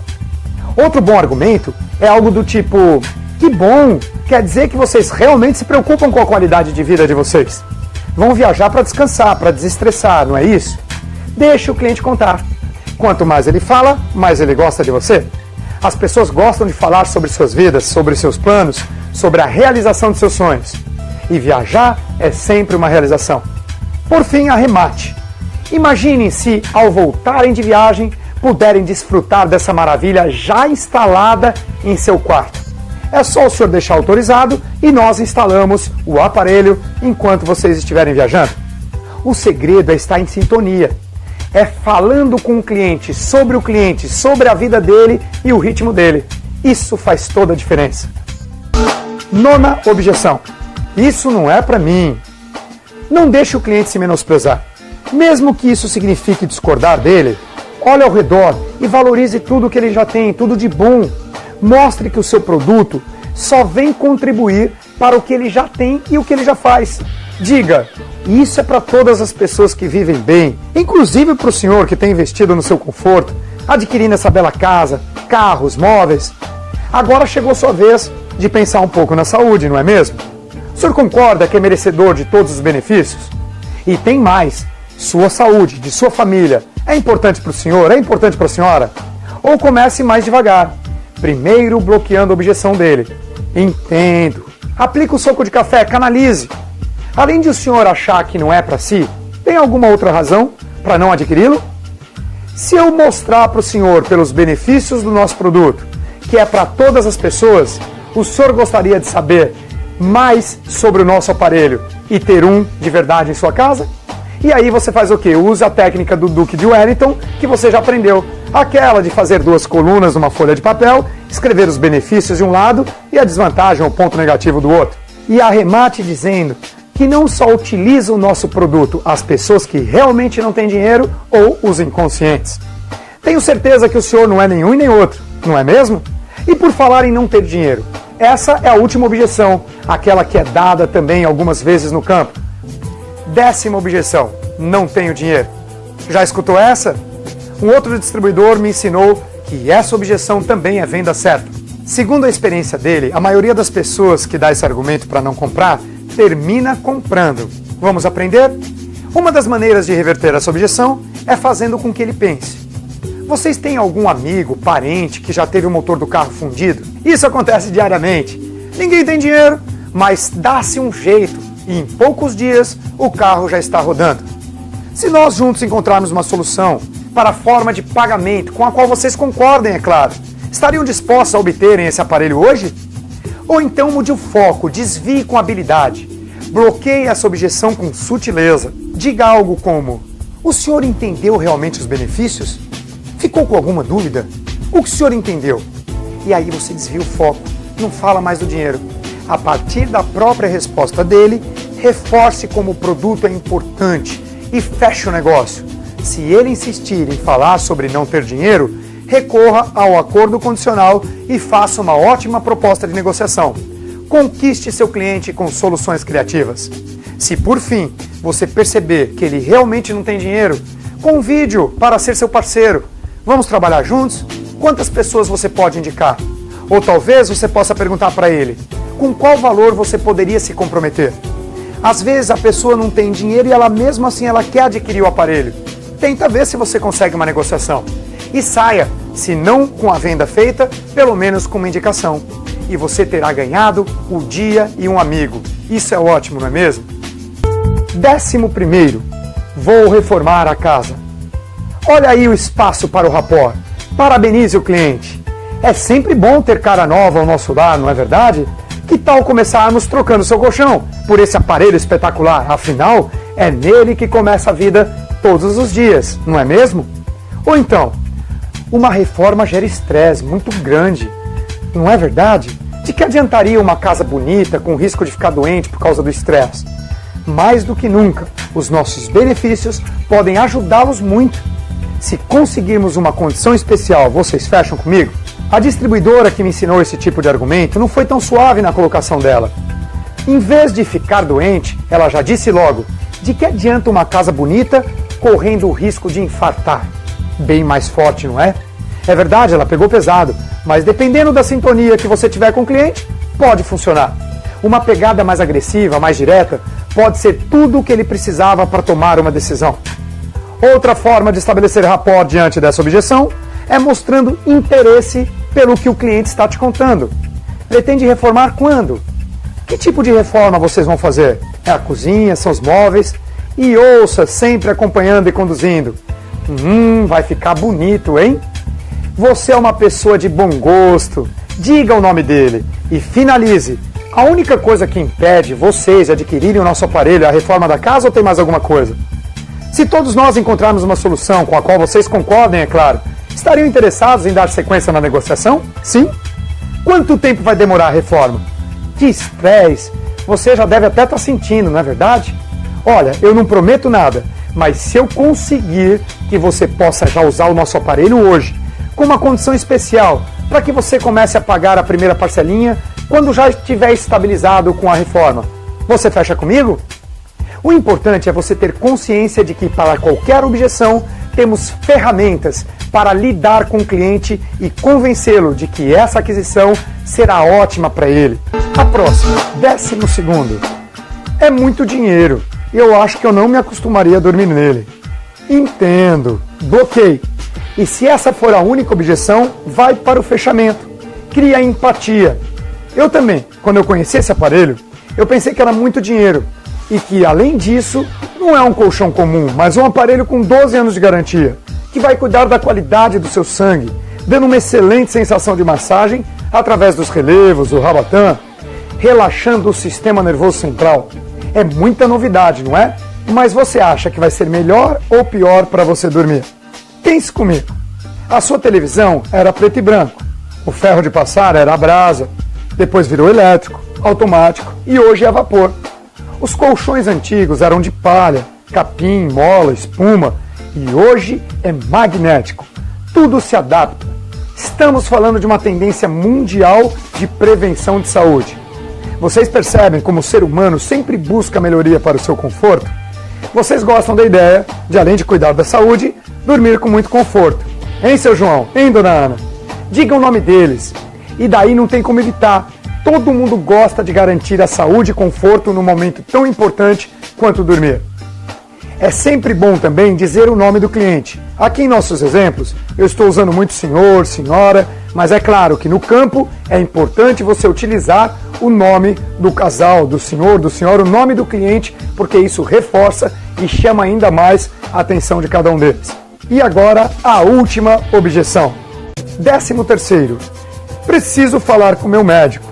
Outro bom argumento é algo do tipo... Que bom! Quer dizer que vocês realmente se preocupam com a qualidade de vida de vocês. Vão viajar para descansar, para desestressar, não é isso? Deixe o cliente contar. Quanto mais ele fala, mais ele gosta de você. As pessoas gostam de falar sobre suas vidas, sobre seus planos, sobre a realização de seus sonhos. E viajar é sempre uma realização. Por fim, arremate. Imaginem se, ao voltarem de viagem, puderem desfrutar dessa maravilha já instalada em seu quarto. É só o senhor deixar autorizado e nós instalamos o aparelho enquanto vocês estiverem viajando. O segredo é estar em sintonia. É falando com o cliente, sobre a vida dele e o ritmo dele. Isso faz toda a diferença. Nona objeção. Isso não é para mim. Não deixe o cliente se menosprezar. Mesmo que isso signifique discordar dele, olhe ao redor e valorize tudo que ele já tem, tudo de bom. Mostre que o seu produto só vem contribuir para o que ele já tem e o que ele já faz. Diga, isso é para todas as pessoas que vivem bem, inclusive para o senhor que tem investido no seu conforto, adquirindo essa bela casa, carros, móveis. Agora chegou a sua vez de pensar um pouco na saúde, não é mesmo? O senhor concorda que é merecedor de todos os benefícios? E tem mais, sua saúde, de sua família, é importante para o senhor, é importante para a senhora? Ou comece mais devagar. Primeiro bloqueando a objeção dele. Entendo. Aplique o soco de café, canalize. Além de o senhor achar que não é para si, tem alguma outra razão para não adquiri-lo? Se eu mostrar para o senhor pelos benefícios do nosso produto, que é para todas as pessoas, o senhor gostaria de saber mais sobre o nosso aparelho e ter um de verdade em sua casa? E aí você faz o quê? Usa a técnica do Duque de Wellington, que você já aprendeu. Aquela de fazer 2 colunas numa folha de papel, escrever os benefícios de um lado e a desvantagem ou ponto negativo do outro. E arremate dizendo que não só utiliza o nosso produto as pessoas que realmente não têm dinheiro ou os inconscientes. Tenho certeza que o senhor não é nenhum e nem outro, não é mesmo? E por falar em não ter dinheiro, essa é a última objeção, aquela que é dada também algumas vezes no campo. 10ª objeção, não tenho dinheiro. Já escutou essa? Um outro distribuidor me ensinou que essa objeção também é venda certa. Segundo a experiência dele, a maioria das pessoas que dá esse argumento para não comprar, termina comprando. Vamos aprender? Uma das maneiras de reverter essa objeção é fazendo com que ele pense. Vocês têm algum amigo, parente que já teve o motor do carro fundido? Isso acontece diariamente. Ninguém tem dinheiro, mas dá-se um jeito e em poucos dias o carro já está rodando. Se nós juntos encontrarmos uma solução para a forma de pagamento com a qual vocês concordem, é claro, estariam dispostos a obterem esse aparelho hoje? Ou então mude o foco, desvie com habilidade, bloqueie essa objeção com sutileza. Diga algo como: o senhor entendeu realmente os benefícios? Ficou com alguma dúvida? O que o senhor entendeu? E aí você desvia o foco, não fala mais do dinheiro. A partir da própria resposta dele, reforce como o produto é importante e feche o negócio. Se ele insistir em falar sobre não ter dinheiro, recorra ao acordo condicional e faça uma ótima proposta de negociação. Conquiste seu cliente com soluções criativas. Se por fim você perceber que ele realmente não tem dinheiro, convide-o para ser seu parceiro. Vamos trabalhar juntos? Quantas pessoas você pode indicar? Ou talvez você possa perguntar para ele: com qual valor você poderia se comprometer? Às vezes a pessoa não tem dinheiro e ela mesmo assim ela quer adquirir o aparelho. Tenta ver se você consegue uma negociação. E saia, se não com a venda feita, pelo menos com uma indicação. E você terá ganhado o dia e um amigo. Isso é ótimo, não é mesmo? 11º, vou reformar a casa. Olha aí o espaço para o rapport. Parabenize o cliente. É sempre bom ter cara nova ao nosso lar, não é verdade? Que tal começarmos trocando seu colchão por esse aparelho espetacular? Afinal, é nele que começa a vida todos os dias, não é mesmo? Ou então, uma reforma gera estresse muito grande, não é verdade? De que adiantaria uma casa bonita com risco de ficar doente por causa do estresse? Mais do que nunca, os nossos benefícios podem ajudá-los muito. Se conseguirmos uma condição especial, vocês fecham comigo? A distribuidora que me ensinou esse tipo de argumento não foi tão suave na colocação dela. Em vez de ficar doente, ela já disse logo: de que adianta uma casa bonita correndo o risco de infartar? Bem mais forte, não é? É verdade, ela pegou pesado, mas dependendo da sintonia que você tiver com o cliente, pode funcionar. Uma pegada mais agressiva, mais direta, pode ser tudo o que ele precisava para tomar uma decisão. Outra forma de estabelecer rapport diante dessa objeção é mostrando interesse pelo que o cliente está te contando. Pretende reformar quando? Que tipo de reforma vocês vão fazer? É a cozinha, são os móveis? E ouça, sempre acompanhando e conduzindo. Vai ficar bonito, hein? Você é uma pessoa de bom gosto. Diga o nome dele e finalize. A única coisa que impede vocês de adquirirem o nosso aparelho é a reforma da casa ou tem mais alguma coisa? Se todos nós encontrarmos uma solução com a qual vocês concordem, é claro, estariam interessados em dar sequência na negociação? Sim? Quanto tempo vai demorar a reforma? Que estresse! Você já deve até estar sentindo, não é verdade? Olha, eu não prometo nada, mas se eu conseguir que você possa já usar o nosso aparelho hoje, com uma condição especial, para que você comece a pagar a primeira parcelinha quando já estiver estabilizado com a reforma, você fecha comigo? O importante é você ter consciência de que, para qualquer objeção, temos ferramentas para lidar com o cliente e convencê-lo de que essa aquisição será ótima para ele. A próxima, 12º. É muito dinheiro. Eu acho que eu não me acostumaria a dormir nele. Entendo. Bloqueie. E se essa for a única objeção, vai para o fechamento. Cria empatia. Eu também, quando eu conheci esse aparelho, eu pensei que era muito dinheiro. E que, além disso, não é um colchão comum, mas um aparelho com 12 anos de garantia, que vai cuidar da qualidade do seu sangue, dando uma excelente sensação de massagem através dos relevos, o rabatã, relaxando o sistema nervoso central. É muita novidade, não é? Mas você acha que vai ser melhor ou pior para você dormir? Pense comigo. A sua televisão era preto e branco, o ferro de passar era a brasa, depois virou elétrico, automático e hoje é a vapor. Os colchões antigos eram de palha, capim, mola, espuma e hoje é magnético. Tudo se adapta. Estamos falando de uma tendência mundial de prevenção de saúde. Vocês percebem como o ser humano sempre busca melhoria para o seu conforto? Vocês gostam da ideia de, além de cuidar da saúde, dormir com muito conforto. Hein, seu João? Hein, dona Ana? Diga o nome deles. E daí não tem como evitar. Todo mundo gosta de garantir a saúde e conforto num momento tão importante quanto dormir. É sempre bom também dizer o nome do cliente. Aqui em nossos exemplos, eu estou usando muito senhor, senhora, mas é claro que no campo é importante você utilizar o nome do casal, do senhor, o nome do cliente, porque isso reforça e chama ainda mais a atenção de cada um deles. E agora, a última objeção. 13º. Preciso falar com meu médico.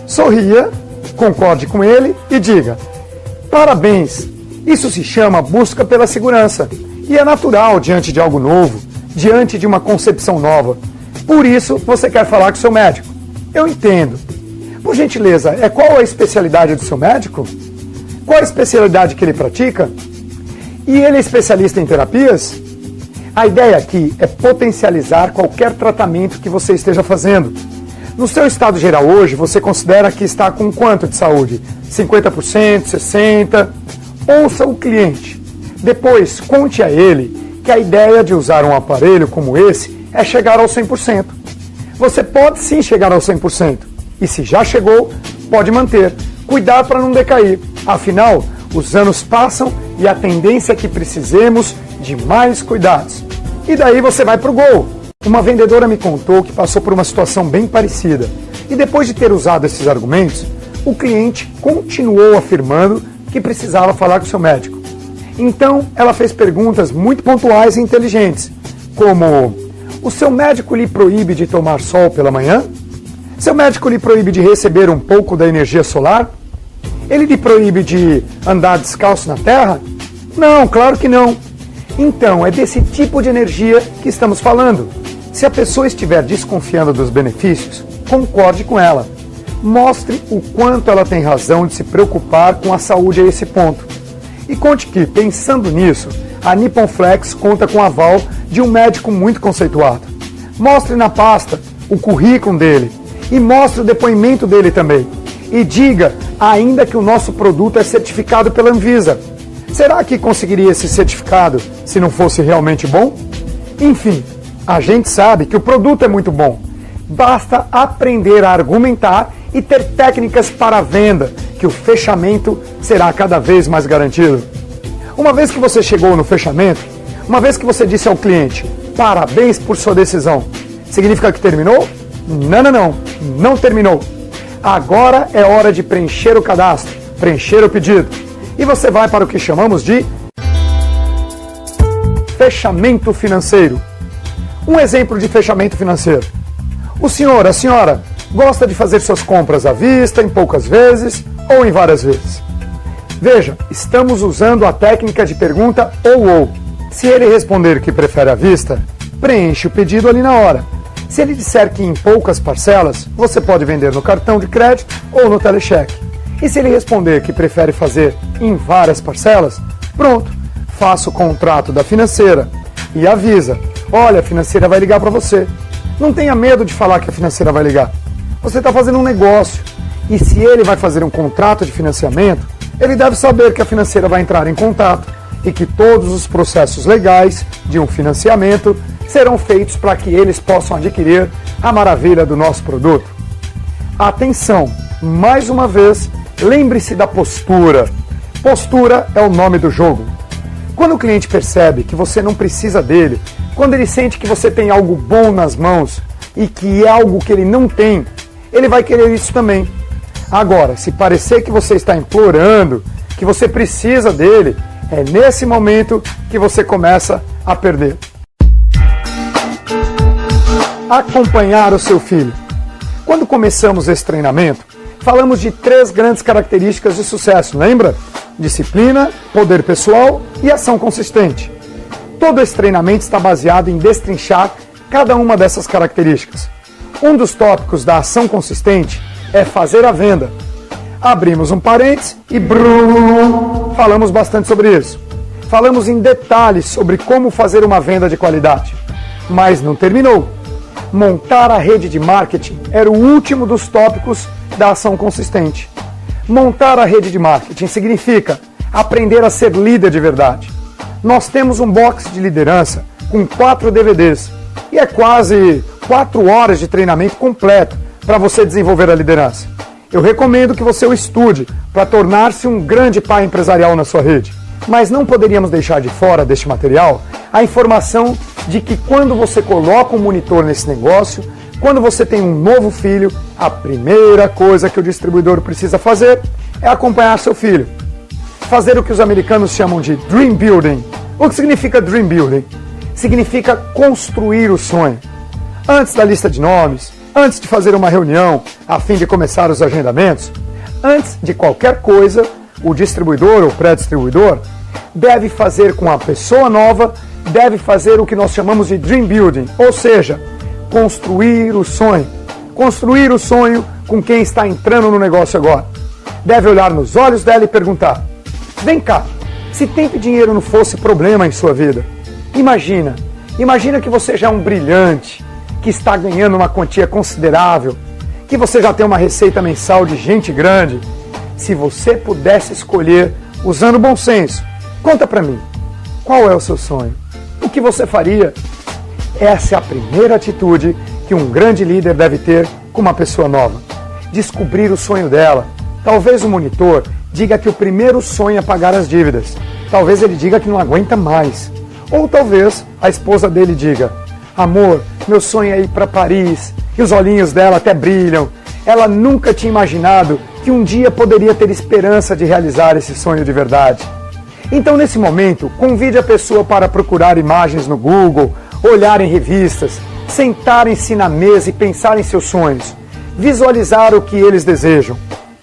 Sorria, concorde com ele e diga: parabéns, isso se chama busca pela segurança e é natural diante de algo novo, diante de uma concepção nova. Por isso, você quer falar com seu médico. Eu entendo. Por gentileza, qual a especialidade do seu médico? Qual a especialidade que ele pratica? E ele é especialista em terapias? A ideia aqui é potencializar qualquer tratamento que você esteja fazendo. No seu estado geral hoje, você considera que está com quanto de saúde? 50%, 60%? Ouça o cliente. Depois, conte a ele que a ideia de usar um aparelho como esse é chegar ao 100%. Você pode sim chegar ao 100%. E se já chegou, pode manter. Cuidar para não decair. Afinal, os anos passam e a tendência é que precisemos de mais cuidados. E daí você vai para o gol. Uma vendedora me contou que passou por uma situação bem parecida. E depois de ter usado esses argumentos, o cliente continuou afirmando que precisava falar com seu médico. Então, ela fez perguntas muito pontuais e inteligentes, como: o seu médico lhe proíbe de tomar sol pela manhã? Seu médico lhe proíbe de receber um pouco da energia solar? Ele lhe proíbe de andar descalço na terra? Não, claro que não. Então, é desse tipo de energia que estamos falando. Se a pessoa estiver desconfiando dos benefícios, concorde com ela. Mostre o quanto ela tem razão de se preocupar com a saúde a esse ponto. E conte que, pensando nisso, a Nippon Flex conta com o aval de um médico muito conceituado. Mostre na pasta o currículo dele e mostre o depoimento dele também. E diga ainda que o nosso produto é certificado pela Anvisa. Será que conseguiria esse certificado se não fosse realmente bom? Enfim, a gente sabe que o produto é muito bom. Basta aprender a argumentar e ter técnicas para a venda, que o fechamento será cada vez mais garantido. Uma vez que você chegou no fechamento, uma vez que você disse ao cliente: parabéns por sua decisão, significa que terminou? Não terminou. Agora é hora de preencher o cadastro, preencher o pedido. E você vai para o que chamamos de fechamento financeiro. Um exemplo de fechamento financeiro. O senhor, a senhora, gosta de fazer suas compras à vista, em poucas vezes ou em várias vezes. Veja, estamos usando a técnica de pergunta ou. Se ele responder que prefere à vista, preenche o pedido ali na hora. Se ele disser que em poucas parcelas, você pode vender no cartão de crédito ou no telecheque. E se ele responder que prefere fazer em várias parcelas, pronto, faça o contrato da financeira e avisa: olha, a financeira vai ligar para você. Não tenha medo de falar que a financeira vai ligar. Você está fazendo um negócio e se ele vai fazer um contrato de financiamento, ele deve saber que a financeira vai entrar em contato e que todos os processos legais de um financiamento serão feitos para que eles possam adquirir a maravilha do nosso produto. Atenção, mais uma vez, lembre-se da postura. Postura é o nome do jogo. Quando o cliente percebe que você não precisa dele, quando ele sente que você tem algo bom nas mãos e que é algo que ele não tem, ele vai querer isso também. Agora, se parecer que você está implorando, que você precisa dele, é nesse momento que você começa a perder. Acompanhar o seu filho. Quando começamos esse treinamento, falamos de 3 grandes características de sucesso, lembra? Disciplina, poder pessoal e ação consistente. Todo esse treinamento está baseado em destrinchar cada uma dessas características. Um dos tópicos da ação consistente é fazer a venda. Abrimos um parênteses e falamos bastante sobre isso. Falamos em detalhes sobre como fazer uma venda de qualidade. Mas não terminou. Montar a rede de marketing era o último dos tópicos da ação consistente. Montar a rede de marketing significa aprender a ser líder de verdade. Nós temos um box de liderança com 4 DVDs e é quase 4 horas de treinamento completo para você desenvolver a liderança. Eu recomendo que você o estude para tornar-se um grande pai empresarial na sua rede. Mas não poderíamos deixar de fora deste material a informação de que quando você coloca um monitor nesse negócio, quando você tem um novo filho, a primeira coisa que o distribuidor precisa fazer é acompanhar seu filho. Fazer o que os americanos chamam de Dream Building. O que significa Dream Building? Significa construir o sonho. Antes da lista de nomes, antes de fazer uma reunião a fim de começar os agendamentos, antes de qualquer coisa, o distribuidor ou pré-distribuidor deve fazer com a pessoa nova, deve fazer o que nós chamamos de Dream Building, ou seja, construir o sonho. Construir o sonho com quem está entrando no negócio agora. Deve olhar nos olhos dela e perguntar: vem cá, se tempo e dinheiro não fosse problema em sua vida, imagina que você já é um brilhante, que está ganhando uma quantia considerável, que você já tem uma receita mensal de gente grande. Se você pudesse escolher, usando bom senso, conta pra mim, qual é o seu sonho? O que você faria? Essa é a primeira atitude que um grande líder deve ter com uma pessoa nova. Descobrir o sonho dela. Talvez o monitor diga que o primeiro sonho é pagar as dívidas. Talvez ele diga que não aguenta mais. Ou talvez a esposa dele diga: amor, meu sonho é ir para Paris. E os olhinhos dela até brilham. Ela nunca tinha imaginado que um dia poderia ter esperança de realizar esse sonho de verdade. Então, nesse momento, convide a pessoa para procurar imagens no Google, olhar em revistas, sentarem-se na mesa e pensar em seus sonhos, visualizar o que eles desejam.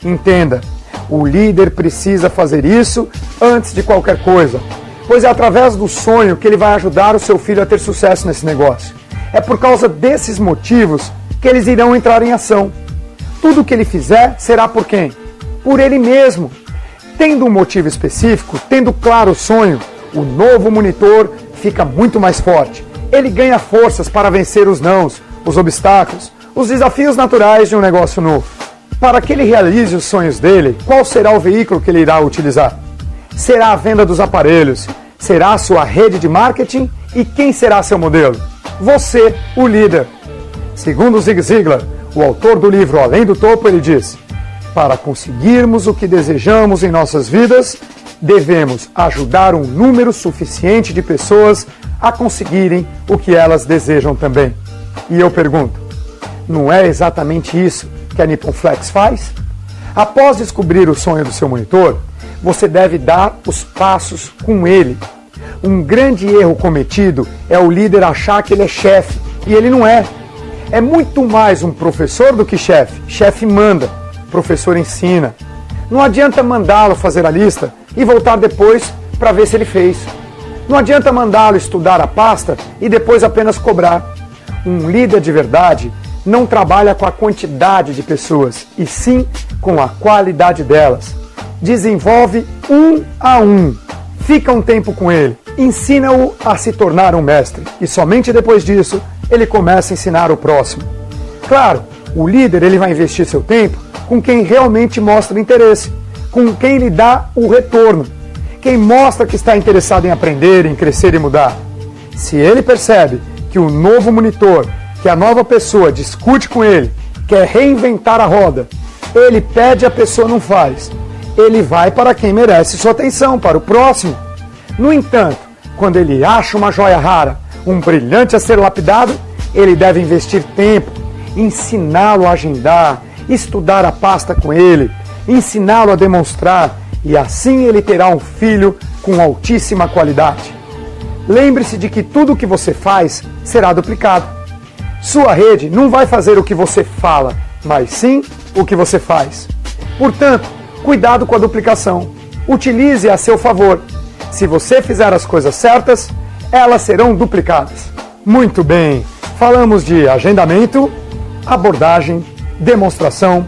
Entenda, o líder precisa fazer isso antes de qualquer coisa, pois é através do sonho que ele vai ajudar o seu filho a ter sucesso nesse negócio. É por causa desses motivos que eles irão entrar em ação. Tudo o que ele fizer será por quem? Por ele mesmo. Tendo um motivo específico, tendo claro o sonho, o novo monitor fica muito mais forte. Ele ganha forças para vencer os nãos, os obstáculos, os desafios naturais de um negócio novo. Para que ele realize os sonhos dele, qual será o veículo que ele irá utilizar? Será a venda dos aparelhos? Será a sua rede de marketing? E quem será seu modelo? Você, o líder. Segundo Zig Ziglar, o autor do livro Além do Topo, ele diz: para conseguirmos o que desejamos em nossas vidas, devemos ajudar um número suficiente de pessoas a conseguirem o que elas desejam também. E eu pergunto, Não é exatamente isso que a Nippon Flex faz? Após descobrir o sonho do seu monitor, você deve dar os passos com ele. Um grande erro cometido é o líder achar que ele é chefe, e ele não é. É muito mais um professor do que chefe. Chefe manda, professor ensina. Não adianta mandá-lo fazer a lista e voltar depois para ver se ele fez. Não adianta mandá-lo estudar a pasta e depois apenas cobrar. Um líder de verdade não trabalha com a quantidade de pessoas, e sim com a qualidade delas. Desenvolve um a um. Fica um tempo com ele. Ensina-o a se tornar um mestre. E somente depois disso, ele começa a ensinar o próximo. Claro, o líder ele vai investir seu tempo com quem realmente mostra interesse, com quem lhe dá o retorno, quem mostra que está interessado em aprender, em crescer e mudar. Se ele percebe que o novo monitor, que a nova pessoa discute com ele, quer reinventar a roda, ele pede, a pessoa não faz. Ele vai para quem merece sua atenção, para o próximo. No entanto, quando ele acha uma joia rara, um brilhante a ser lapidado, ele deve investir tempo, ensiná-lo a agendar, estudar a pasta com ele, ensiná-lo a demonstrar, e assim ele terá um filho com altíssima qualidade. Lembre-se de que tudo o que você faz será duplicado. Sua rede não vai fazer o que você fala, mas sim o que você faz. Portanto, cuidado com a duplicação. Utilize-a a seu favor. Se você fizer as coisas certas, elas serão duplicadas. Muito bem, falamos de agendamento, abordagem, demonstração,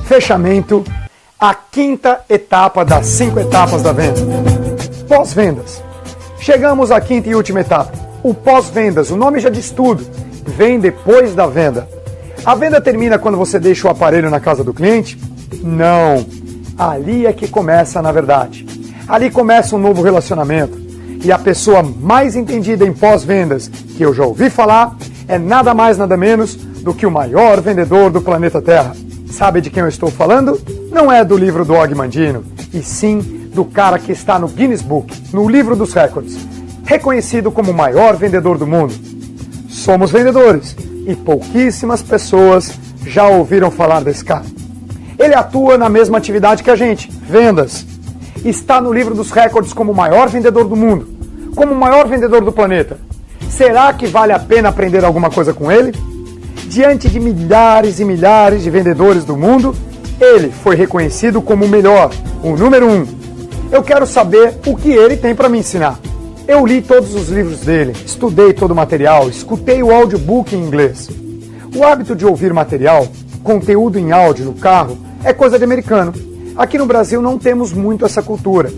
fechamento, a quinta etapa das 5 etapas da venda. Pós-vendas. Chegamos à quinta e última etapa. O pós-vendas, o nome já diz tudo, vem depois da venda. A venda termina quando você deixa o aparelho na casa do cliente? Não. Ali é que começa, na verdade. Ali começa um novo relacionamento. E a pessoa mais entendida em pós-vendas que eu já ouvi falar é nada mais, nada menos do que o maior vendedor do planeta Terra. Sabe de quem eu estou falando? Não é do livro do Og Mandino, e sim do cara que está no Guinness Book, no livro dos recordes, reconhecido como o maior vendedor do mundo. Somos vendedores, e pouquíssimas pessoas já ouviram falar desse cara. Ele atua na mesma atividade que a gente, vendas. Está no livro dos recordes como o maior vendedor do mundo, como o maior vendedor do planeta. Será que vale a pena aprender alguma coisa com ele? Diante de milhares e milhares de vendedores do mundo, ele foi reconhecido como o melhor, o número 1. Eu quero saber o que ele tem para me ensinar. Eu li todos os livros dele, estudei todo o material, escutei o audiobook em inglês. O hábito de ouvir material, conteúdo em áudio no carro, é coisa de americano. Aqui no Brasil não temos muito essa cultura.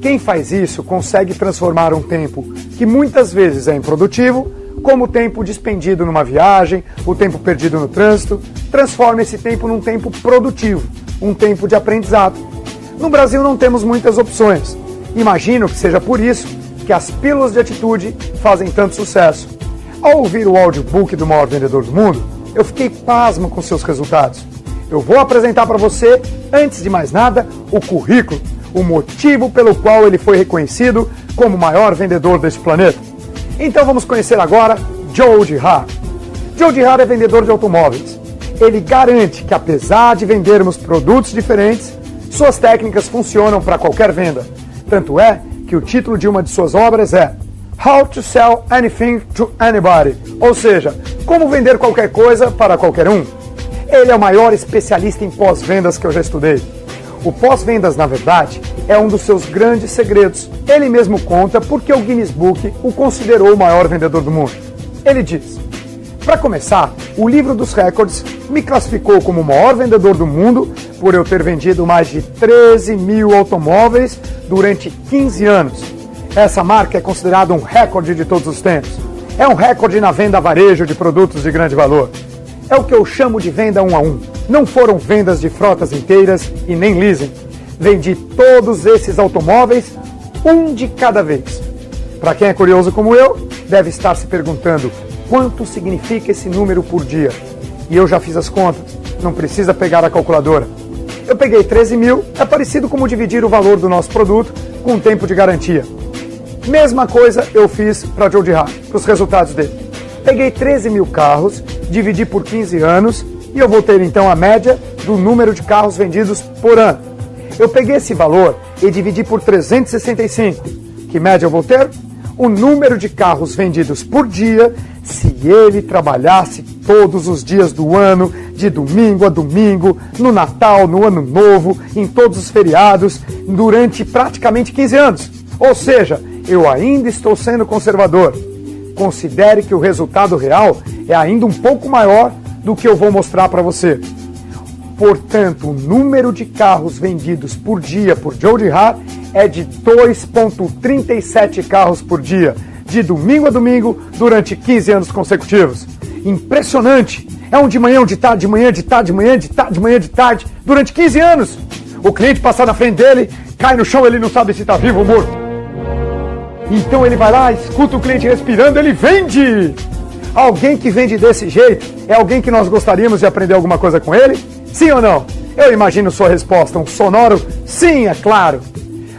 Quem faz isso consegue transformar um tempo que muitas vezes é improdutivo, como o tempo despendido numa viagem, o tempo perdido no trânsito, transforma esse tempo num tempo produtivo, um tempo de aprendizado. No Brasil não temos muitas opções. Imagino que seja por isso que as pílulas de atitude fazem tanto sucesso. Ao ouvir o audiobook do maior vendedor do mundo, eu fiquei pasmo com seus resultados. Eu vou apresentar para você, antes de mais nada, o currículo, o motivo pelo qual ele foi reconhecido como o maior vendedor deste planeta. Então vamos conhecer agora Joe Girard. Joe Girard é vendedor de automóveis. Ele garante que, apesar de vendermos produtos diferentes, suas técnicas funcionam para qualquer venda. Tanto é que o título de uma de suas obras é How to Sell Anything to Anybody, ou seja, como vender qualquer coisa para qualquer um. Ele é o maior especialista em pós-vendas que eu já estudei. O pós-vendas, na verdade, é um dos seus grandes segredos. Ele mesmo conta porque o Guinness Book o considerou o maior vendedor do mundo. Ele diz: para começar, o livro dos recordes me classificou como o maior vendedor do mundo por eu ter vendido mais de 13 mil automóveis durante 15 anos. Essa marca é considerada um recorde de todos os tempos. É um recorde na venda a varejo de produtos de grande valor. É o que eu chamo de venda 1 a 1. Não foram vendas de frotas inteiras e nem leasing. Vendi todos esses automóveis, um de cada vez. Para quem é curioso como eu, deve estar se perguntando quanto significa esse número por dia. E eu já fiz as contas, não precisa pegar a calculadora. Eu peguei 13 mil, é parecido como dividir o valor do nosso produto com o tempo de garantia. Mesma coisa eu fiz para Joe Girard, para os resultados dele. Peguei 13 mil carros dividir por 15 anos e eu vou ter então a média do número de carros vendidos por ano. Eu peguei esse valor e dividi por 365. Que média eu vou ter? O número de carros vendidos por dia se ele trabalhasse todos os dias do ano, de domingo a domingo, no Natal, no Ano Novo, em todos os feriados, durante praticamente 15 anos. Ou seja, eu ainda estou sendo conservador. Considere que o resultado real é ainda um pouco maior do que eu vou mostrar para você. Portanto, o número de carros vendidos por dia por Joe Girard é de 2,37 carros por dia, de domingo a domingo, durante 15 anos consecutivos. Impressionante! É um de manhã, um de tarde, de manhã, de tarde, de manhã, de tarde, de manhã, de tarde, durante 15 anos. O cliente passa na frente dele, cai no chão, ele não sabe se está vivo ou morto. Então ele vai lá, escuta o cliente respirando, ele vende! Alguém que vende desse jeito é alguém que nós gostaríamos de aprender alguma coisa com ele? Sim ou não? Eu imagino sua resposta, um sonoro sim, é claro.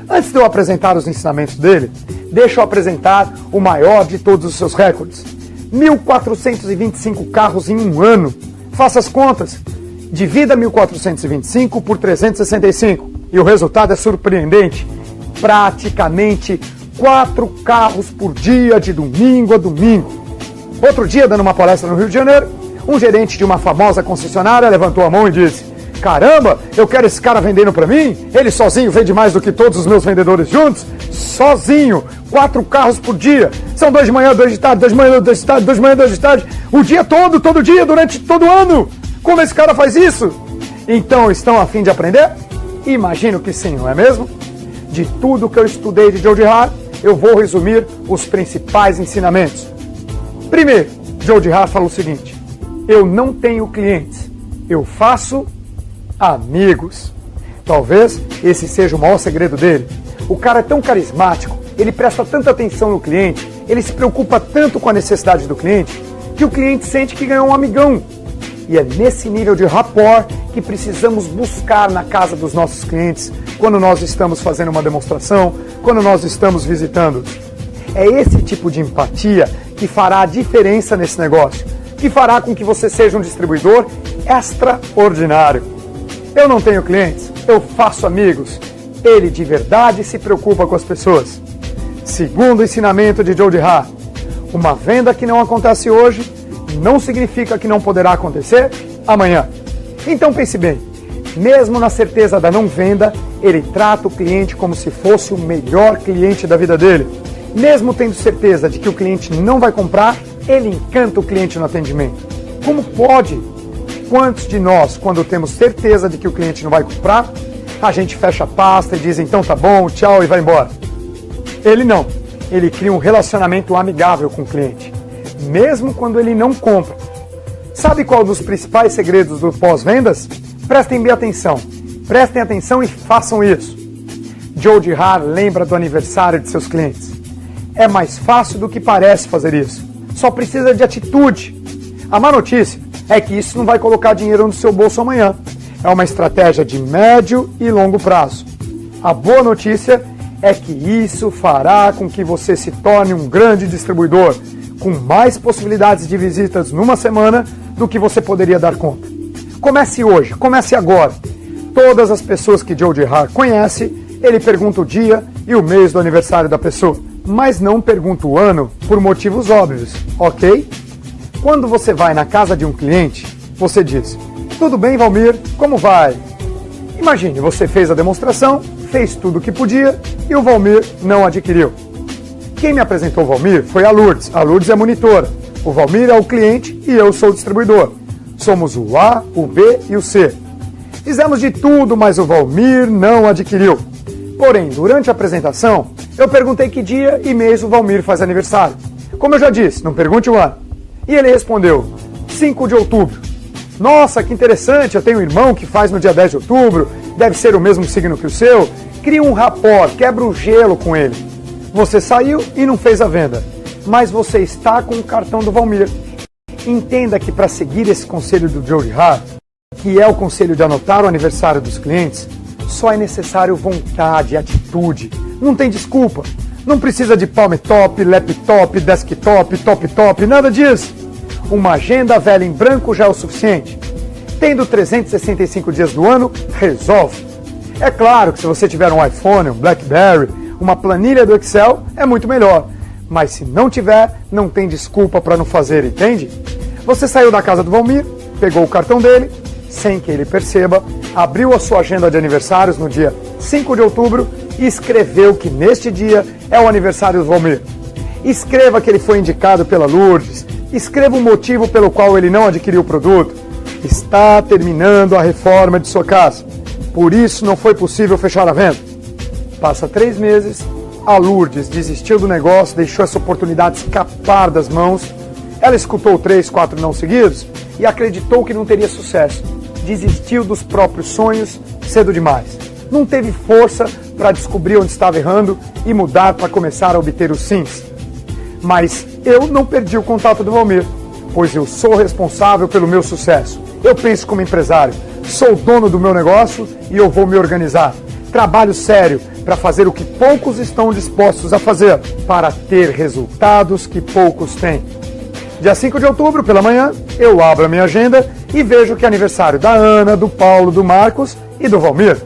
Antes de eu apresentar os ensinamentos dele, deixa eu apresentar o maior de todos os seus recordes. 1.425 carros em um ano. Faça as contas. Divida 1.425 por 365. E o resultado é surpreendente. Praticamente 4 carros por dia de domingo a domingo. Outro dia, dando uma palestra no Rio de Janeiro, um gerente de uma famosa concessionária levantou a mão e disse: caramba, eu quero esse cara vendendo para mim? Ele sozinho vende mais do que todos os meus vendedores juntos? Sozinho, 4 carros por dia. São 2 de manhã, 2 de tarde, 2 de manhã, 2 de tarde, 2 de manhã, 2 de tarde. O dia todo dia, durante todo o ano. Como esse cara faz isso? Então, estão a fim de aprender? Imagino que sim, não é mesmo? De tudo que eu estudei de Joe Girard, eu vou resumir os principais ensinamentos. Primeiro, Joe Girard fala o seguinte: eu não tenho clientes, eu faço amigos. Talvez esse seja o maior segredo dele. O cara é tão carismático, ele presta tanta atenção no cliente, ele se preocupa tanto com a necessidade do cliente, que o cliente sente que ganhou um amigão. E é nesse nível de rapport que precisamos buscar na casa dos nossos clientes, quando nós estamos fazendo uma demonstração, quando nós estamos visitando. É esse tipo de empatia que fará a diferença nesse negócio, que fará com que você seja um distribuidor extraordinário. Eu não tenho clientes, eu faço amigos. Ele de verdade se preocupa com as pessoas. Segundo ensinamento de Joe Girard, uma venda que não acontece hoje não significa que não poderá acontecer amanhã. Então pense bem, mesmo na certeza da não venda, ele trata o cliente como se fosse o melhor cliente da vida dele. Mesmo tendo certeza de que o cliente não vai comprar, ele encanta o cliente no atendimento. Como pode? Quantos de nós, quando temos certeza de que o cliente não vai comprar, a gente fecha a pasta e diz então tá bom, tchau e vai embora? Ele não. Ele cria um relacionamento amigável com o cliente, mesmo quando ele não compra. Sabe qual dos principais segredos do pós-vendas? Prestem bem atenção. Prestem atenção e façam isso. Joe Girard lembra do aniversário de seus clientes. É mais fácil do que parece fazer isso. Só precisa de atitude. A má notícia é que isso não vai colocar dinheiro no seu bolso amanhã. É uma estratégia de médio e longo prazo. A boa notícia é que isso fará com que você se torne um grande distribuidor, com mais possibilidades de visitas numa semana do que você poderia dar conta. Comece hoje, comece agora. Todas as pessoas que Joe Girard conhece, ele pergunta o dia e o mês do aniversário da pessoa, mas não pergunta o ano por motivos óbvios, ok? Quando você vai na casa de um cliente, você diz: tudo bem, Valmir? Como vai? Imagine, você fez a demonstração, fez tudo o que podia e o Valmir não adquiriu. Quem me apresentou o Valmir foi a Lourdes. A Lourdes é monitora. O Valmir é o cliente e eu sou o distribuidor. Somos o A, o B e o C. Fizemos de tudo, mas o Valmir não adquiriu. Porém, durante a apresentação, eu perguntei que dia e mês o Valmir faz aniversário. Como eu já disse, não pergunte o ano. E ele respondeu: 5 de outubro. Nossa, que interessante, eu tenho um irmão que faz no dia 10 de outubro, deve ser o mesmo signo que o seu. Cria um rapport, quebra o gelo com ele. Você saiu e não fez a venda, mas você está com o cartão do Valmir. Entenda que para seguir esse conselho do Joe Girard, que é o conselho de anotar o aniversário dos clientes, só é necessário vontade e atitude. Não tem desculpa. Não precisa de palm top, laptop, desktop, top, nada disso. Uma agenda velha em branco já é o suficiente. Tendo 365 dias do ano, resolve. É claro que se você tiver um iPhone, um BlackBerry, uma planilha do Excel, é muito melhor. Mas se não tiver, não tem desculpa para não fazer, entende? Você saiu da casa do Valmir, pegou o cartão dele, sem que ele perceba, abriu a sua agenda de aniversários no dia 5 de outubro e escreveu que neste dia é o aniversário do Valmir. Escreva que ele foi indicado pela Lourdes, escreva o motivo pelo qual ele não adquiriu o produto. Está terminando a reforma de sua casa, por isso não foi possível fechar a venda. Passa 3 meses, a Lourdes desistiu do negócio, deixou essa oportunidade escapar das mãos. Ela escutou 3, 4 não seguidos e acreditou que não teria sucesso. Desistiu dos próprios sonhos cedo demais. Não teve força para descobrir onde estava errando e mudar para começar a obter os sims. Mas eu não perdi o contato do Valmir, pois eu sou responsável pelo meu sucesso. Eu penso como empresário, sou dono do meu negócio e eu vou me organizar. Trabalho sério para fazer o que poucos estão dispostos a fazer, para ter resultados que poucos têm. Dia 5 de outubro, pela manhã, eu abro a minha agenda e vejo que é aniversário da Ana, do Paulo, do Marcos e do Valmir.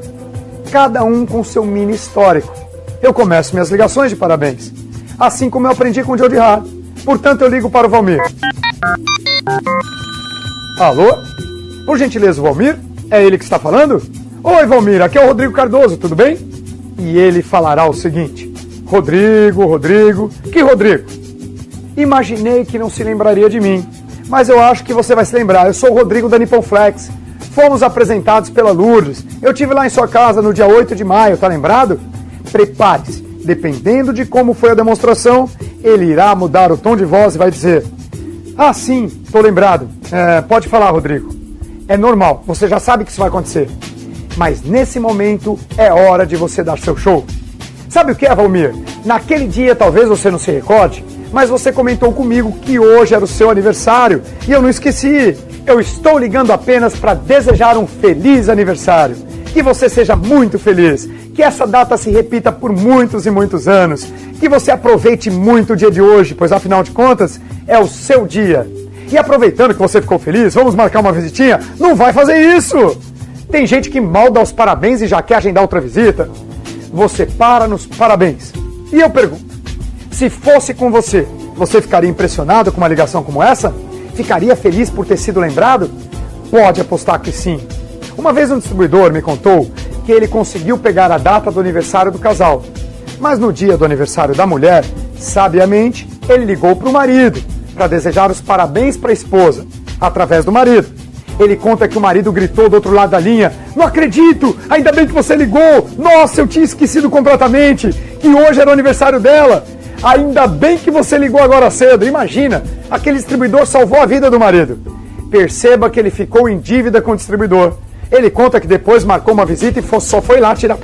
Cada um com seu mini histórico. Eu começo minhas ligações de parabéns, assim como eu aprendi com o Joe de Hard. Portanto, eu ligo para o Valmir. Alô? Por gentileza, o Valmir? É ele que está falando? Oi, Valmir, aqui é o Rodrigo Cardoso, tudo bem? E ele falará o seguinte: Rodrigo, que Rodrigo? Imaginei que não se lembraria de mim, mas eu acho que você vai se lembrar. Eu sou o Rodrigo da Nippon Flex. Fomos apresentados pela Lourdes. Eu estive lá em sua casa no dia 8 de maio, tá lembrado? Prepare-se, dependendo de como foi a demonstração, ele irá mudar o tom de voz e vai dizer: ah, sim, tô lembrado. Pode falar, Rodrigo. É normal, você já sabe que isso vai acontecer. Mas nesse momento é hora de você dar seu show. Sabe o que é, Valmir? Naquele dia talvez você não se recorde, mas você comentou comigo que hoje era o seu aniversário e eu não esqueci. Eu estou ligando apenas para desejar um feliz aniversário. Que você seja muito feliz, que essa data se repita por muitos e muitos anos, que você aproveite muito o dia de hoje, pois afinal de contas é o seu dia. E aproveitando que você ficou feliz, vamos marcar uma visitinha? Não vai fazer isso! Tem gente que mal dá os parabéns e já quer agendar outra visita. Você para nos parabéns. E eu pergunto, se fosse com você, você ficaria impressionado com uma ligação como essa? Ficaria feliz por ter sido lembrado? Pode apostar que sim. Uma vez um distribuidor me contou que ele conseguiu pegar a data do aniversário do casal. Mas no dia do aniversário da mulher, sabiamente, ele ligou para o marido para desejar os parabéns para a esposa, através do marido. Ele conta que o marido gritou do outro lado da linha: não acredito, ainda bem que você ligou, nossa, eu tinha esquecido completamente que hoje era o aniversário dela, ainda bem que você ligou agora cedo. Imagina, aquele distribuidor salvou a vida do marido. Perceba que ele ficou em dívida com o distribuidor. Ele conta que depois marcou uma visita e só foi lá tirar